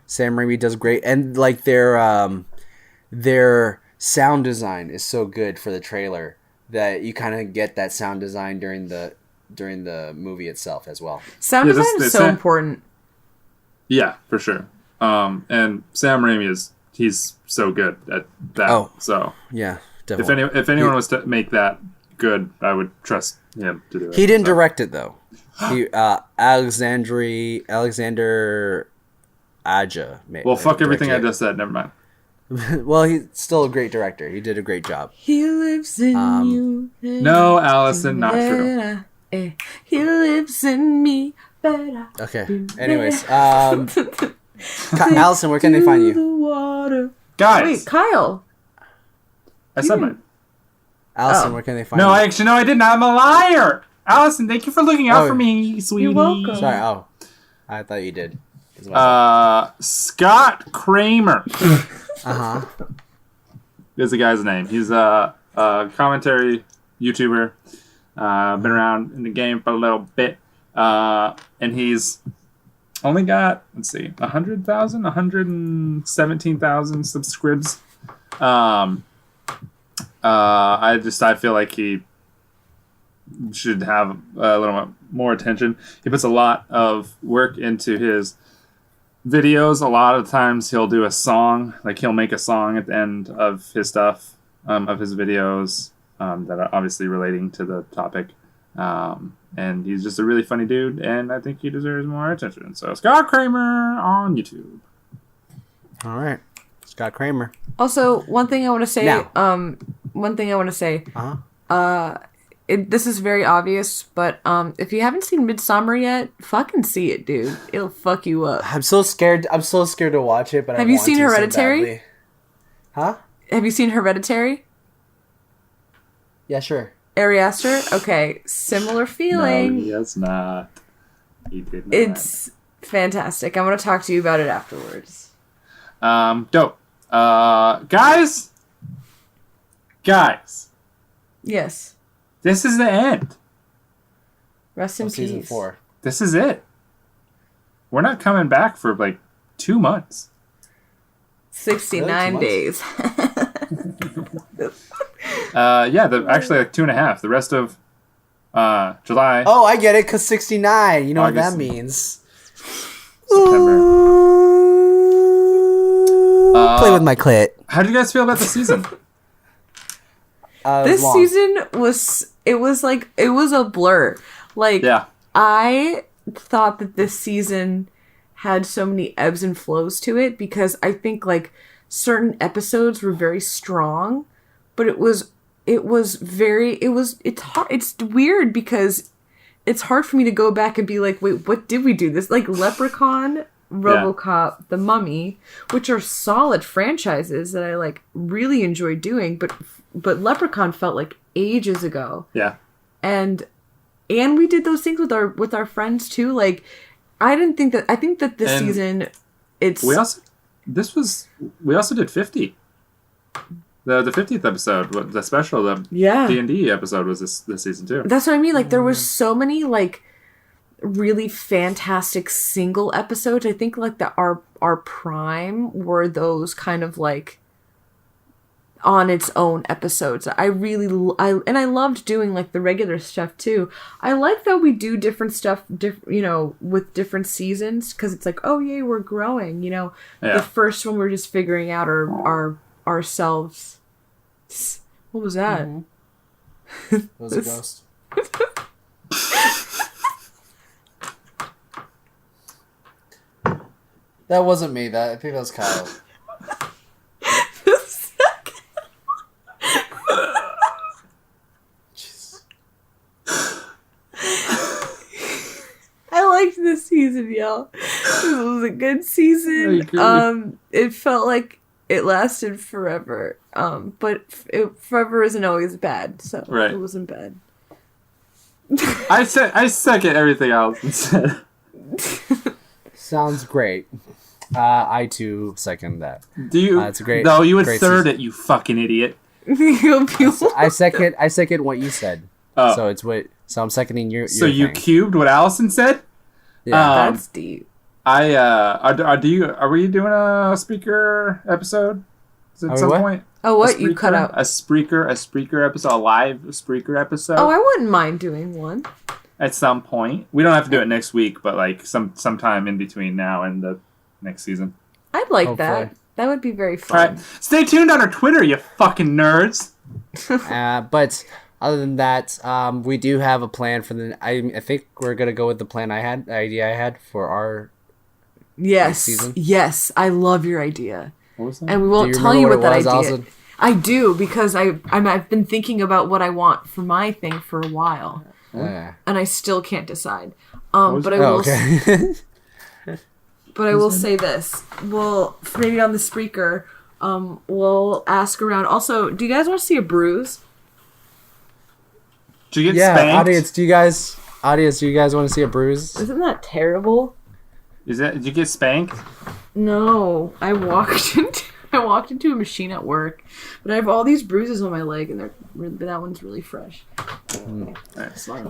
Sam Raimi does great, and like their sound design is so good for the trailer that you kind of get that sound design during the movie itself as well. Sound design is so important. Yeah, for sure. And Sam Raimi he's so good at that. Oh, so yeah, definitely. If anyone was to make that good, I would trust him to do it. He didn't direct it though. Alexander Aja. Well, fuck everything I just said. Never mind. Well, he's still a great director. He did a great job. He lives in you. No, Allison, not true. He lives in me. Okay. Anyways, Allison, where can they find you? Guys, Wait, Kyle. I said mine. Allison, where can they find No, you? I did not. I'm a liar. Allison, thank you for looking out for me, sweetie. You're welcome. Sorry. Oh, I thought you did. Scott Kramer Uh-huh. is the guy's name. He's a commentary YouTuber. Been around in the game for a little bit. And he's only got, 117,000 subscribes. I feel like he should have a little more attention. He puts a lot of work into his videos. A lot of times he'll do a song, like he'll make a song at the end of his stuff, of his videos, that are obviously relating to the topic. And he's just a really funny dude, and I think he deserves more attention. So Scott Kramer on YouTube. All right. Scott Kramer. Also, one thing I want to say. Now. Uh-huh. This is very obvious, but if you haven't seen Midsommar yet, fucking see it, dude. It'll fuck you up. I'm so scared to watch it, but Have I you want seen to so Hereditary? badly. Huh? Have you seen Hereditary? Yeah, sure. Ari Aster? Okay, similar feeling. No, he has not. He did not. It's fantastic. I'm going to talk to you about it afterwards. Dope. Guys, Yes. this is the end. Rest in Of season peace. 4. This is it. We're not coming back for like 2 months. 69 Really? 2 days. Actually like 2.5. The rest of July, Oh, I get it, because 69. You know August what that and- means. September. Play with my clit. How do you guys feel about the season? This Long. season was a blur. Like, Yeah. I thought that this season had so many ebbs and flows to it because I think like certain episodes were very strong, but it's hard. It's weird because it's hard for me to go back and be like, wait, what did we do? This like Leprechaun, RoboCop, The Mummy, which are solid franchises that I like really enjoy doing, but Leprechaun felt like ages ago. Yeah. And we did those things with our friends too. Like I think that this And season it's We also did 50. The 50th episode, the special, the Yeah. D&D episode was this season too. That's what I mean. Like there was so many like really fantastic single episodes. I think like our prime were those kind of like on its own episodes. I loved doing like the regular stuff too. I like that we do different stuff, with different seasons because it's like, oh yay, we're growing. Yeah. The first one we're just figuring out our ourselves. What was that? It was a ghost. That wasn't me. I think that was Kyle. I liked this season, y'all. This was a good season. It felt like it lasted forever. But forever isn't always bad, so Right. it wasn't bad. I second everything Allison said. Sounds great. I too second that. Do you? It's a great. No, you would great third season. it, you fucking idiot. I second what you said. Oh. So I'm seconding your. So your you thing. cubed what Allison said? Yeah. That's deep. Are we doing a speaker episode at some what? point? Oh, what? A You cut out. a Spreaker episode, a live Spreaker episode Oh, I wouldn't mind doing one. at some point. We don't have to do it next week, but like sometime in between now and the next season. I'd like Hopefully. that. That would be very All fun. right, stay tuned on our Twitter, you fucking nerds. But other than that, we do have a plan for the. I think we're gonna go with the idea I had for our. Yes. season? Yes. I love your idea. What was that? And we won't Do you tell you remember what what that it was, idea. Allison? I do because I've been thinking about what I want for my thing for a while, and I still can't decide. But I will. okay. But I will say this. Well, maybe on the Spreaker, we'll ask around. Also, do you guys want to see a bruise? Did you get Yeah, spanked? audience, do you guys want to see a bruise? Isn't that terrible? Did you get spanked? No, I walked into a machine at work, but I have all these bruises on my leg, and that one's really fresh.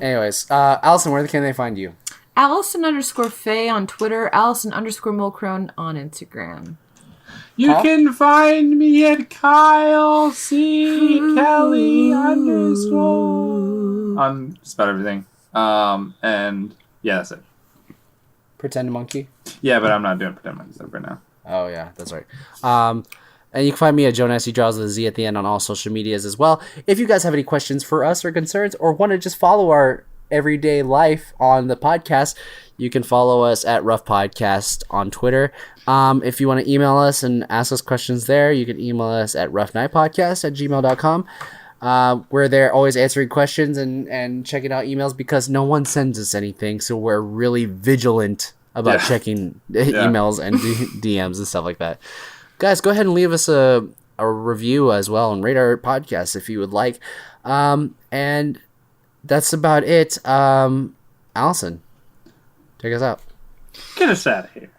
Anyways, Allison, where can they find you? Allison_Faye on Twitter, Allison_Mulcrone on Instagram. You can find me at Kyle C. Kelly _ on just about everything. And yeah, that's it. Pretend Monkey? Yeah, but I'm not doing pretend monkey stuff right now. Oh, yeah, that's right. And you can find me at Jonas Draws with a Z at the end on all social medias as well. If you guys have any questions for us or concerns or want to just follow our everyday life on the podcast, you can follow us at Rough Podcast on Twitter. If you want to email us and ask us questions there, you can email us at roughnightpodcast@gmail.com. We're there always answering questions and checking out emails because no one sends us anything, so we're really vigilant about checking emails and DMs and stuff like that. Guys, go ahead and leave us a review as well and rate our podcast if you would like. And that's about it. Allison, take us out. Get us out of here.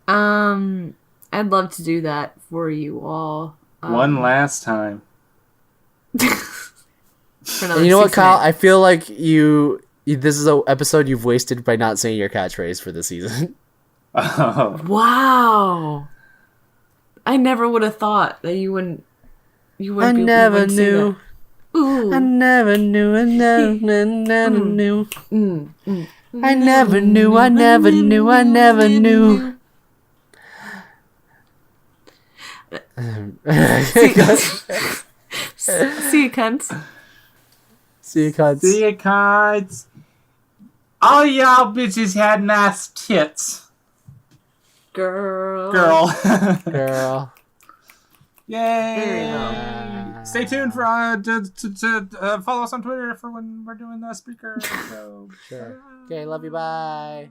I'd love to do that for you all. One last time. You know what, Kyle? I feel like this is an episode you've wasted by not saying your catchphrase for the season. Oh. Wow. I never would have thought that you wouldn't. I never knew. I never knew. I never knew. I never knew. I never knew. I never knew. See you, cunts. See you, cunts. See you, cunts. All y'all bitches had nice tits. Girl. Girl. Yay! Stay tuned for to follow us on Twitter for when we're doing the Spreaker show. Sure. Okay, love you. Bye.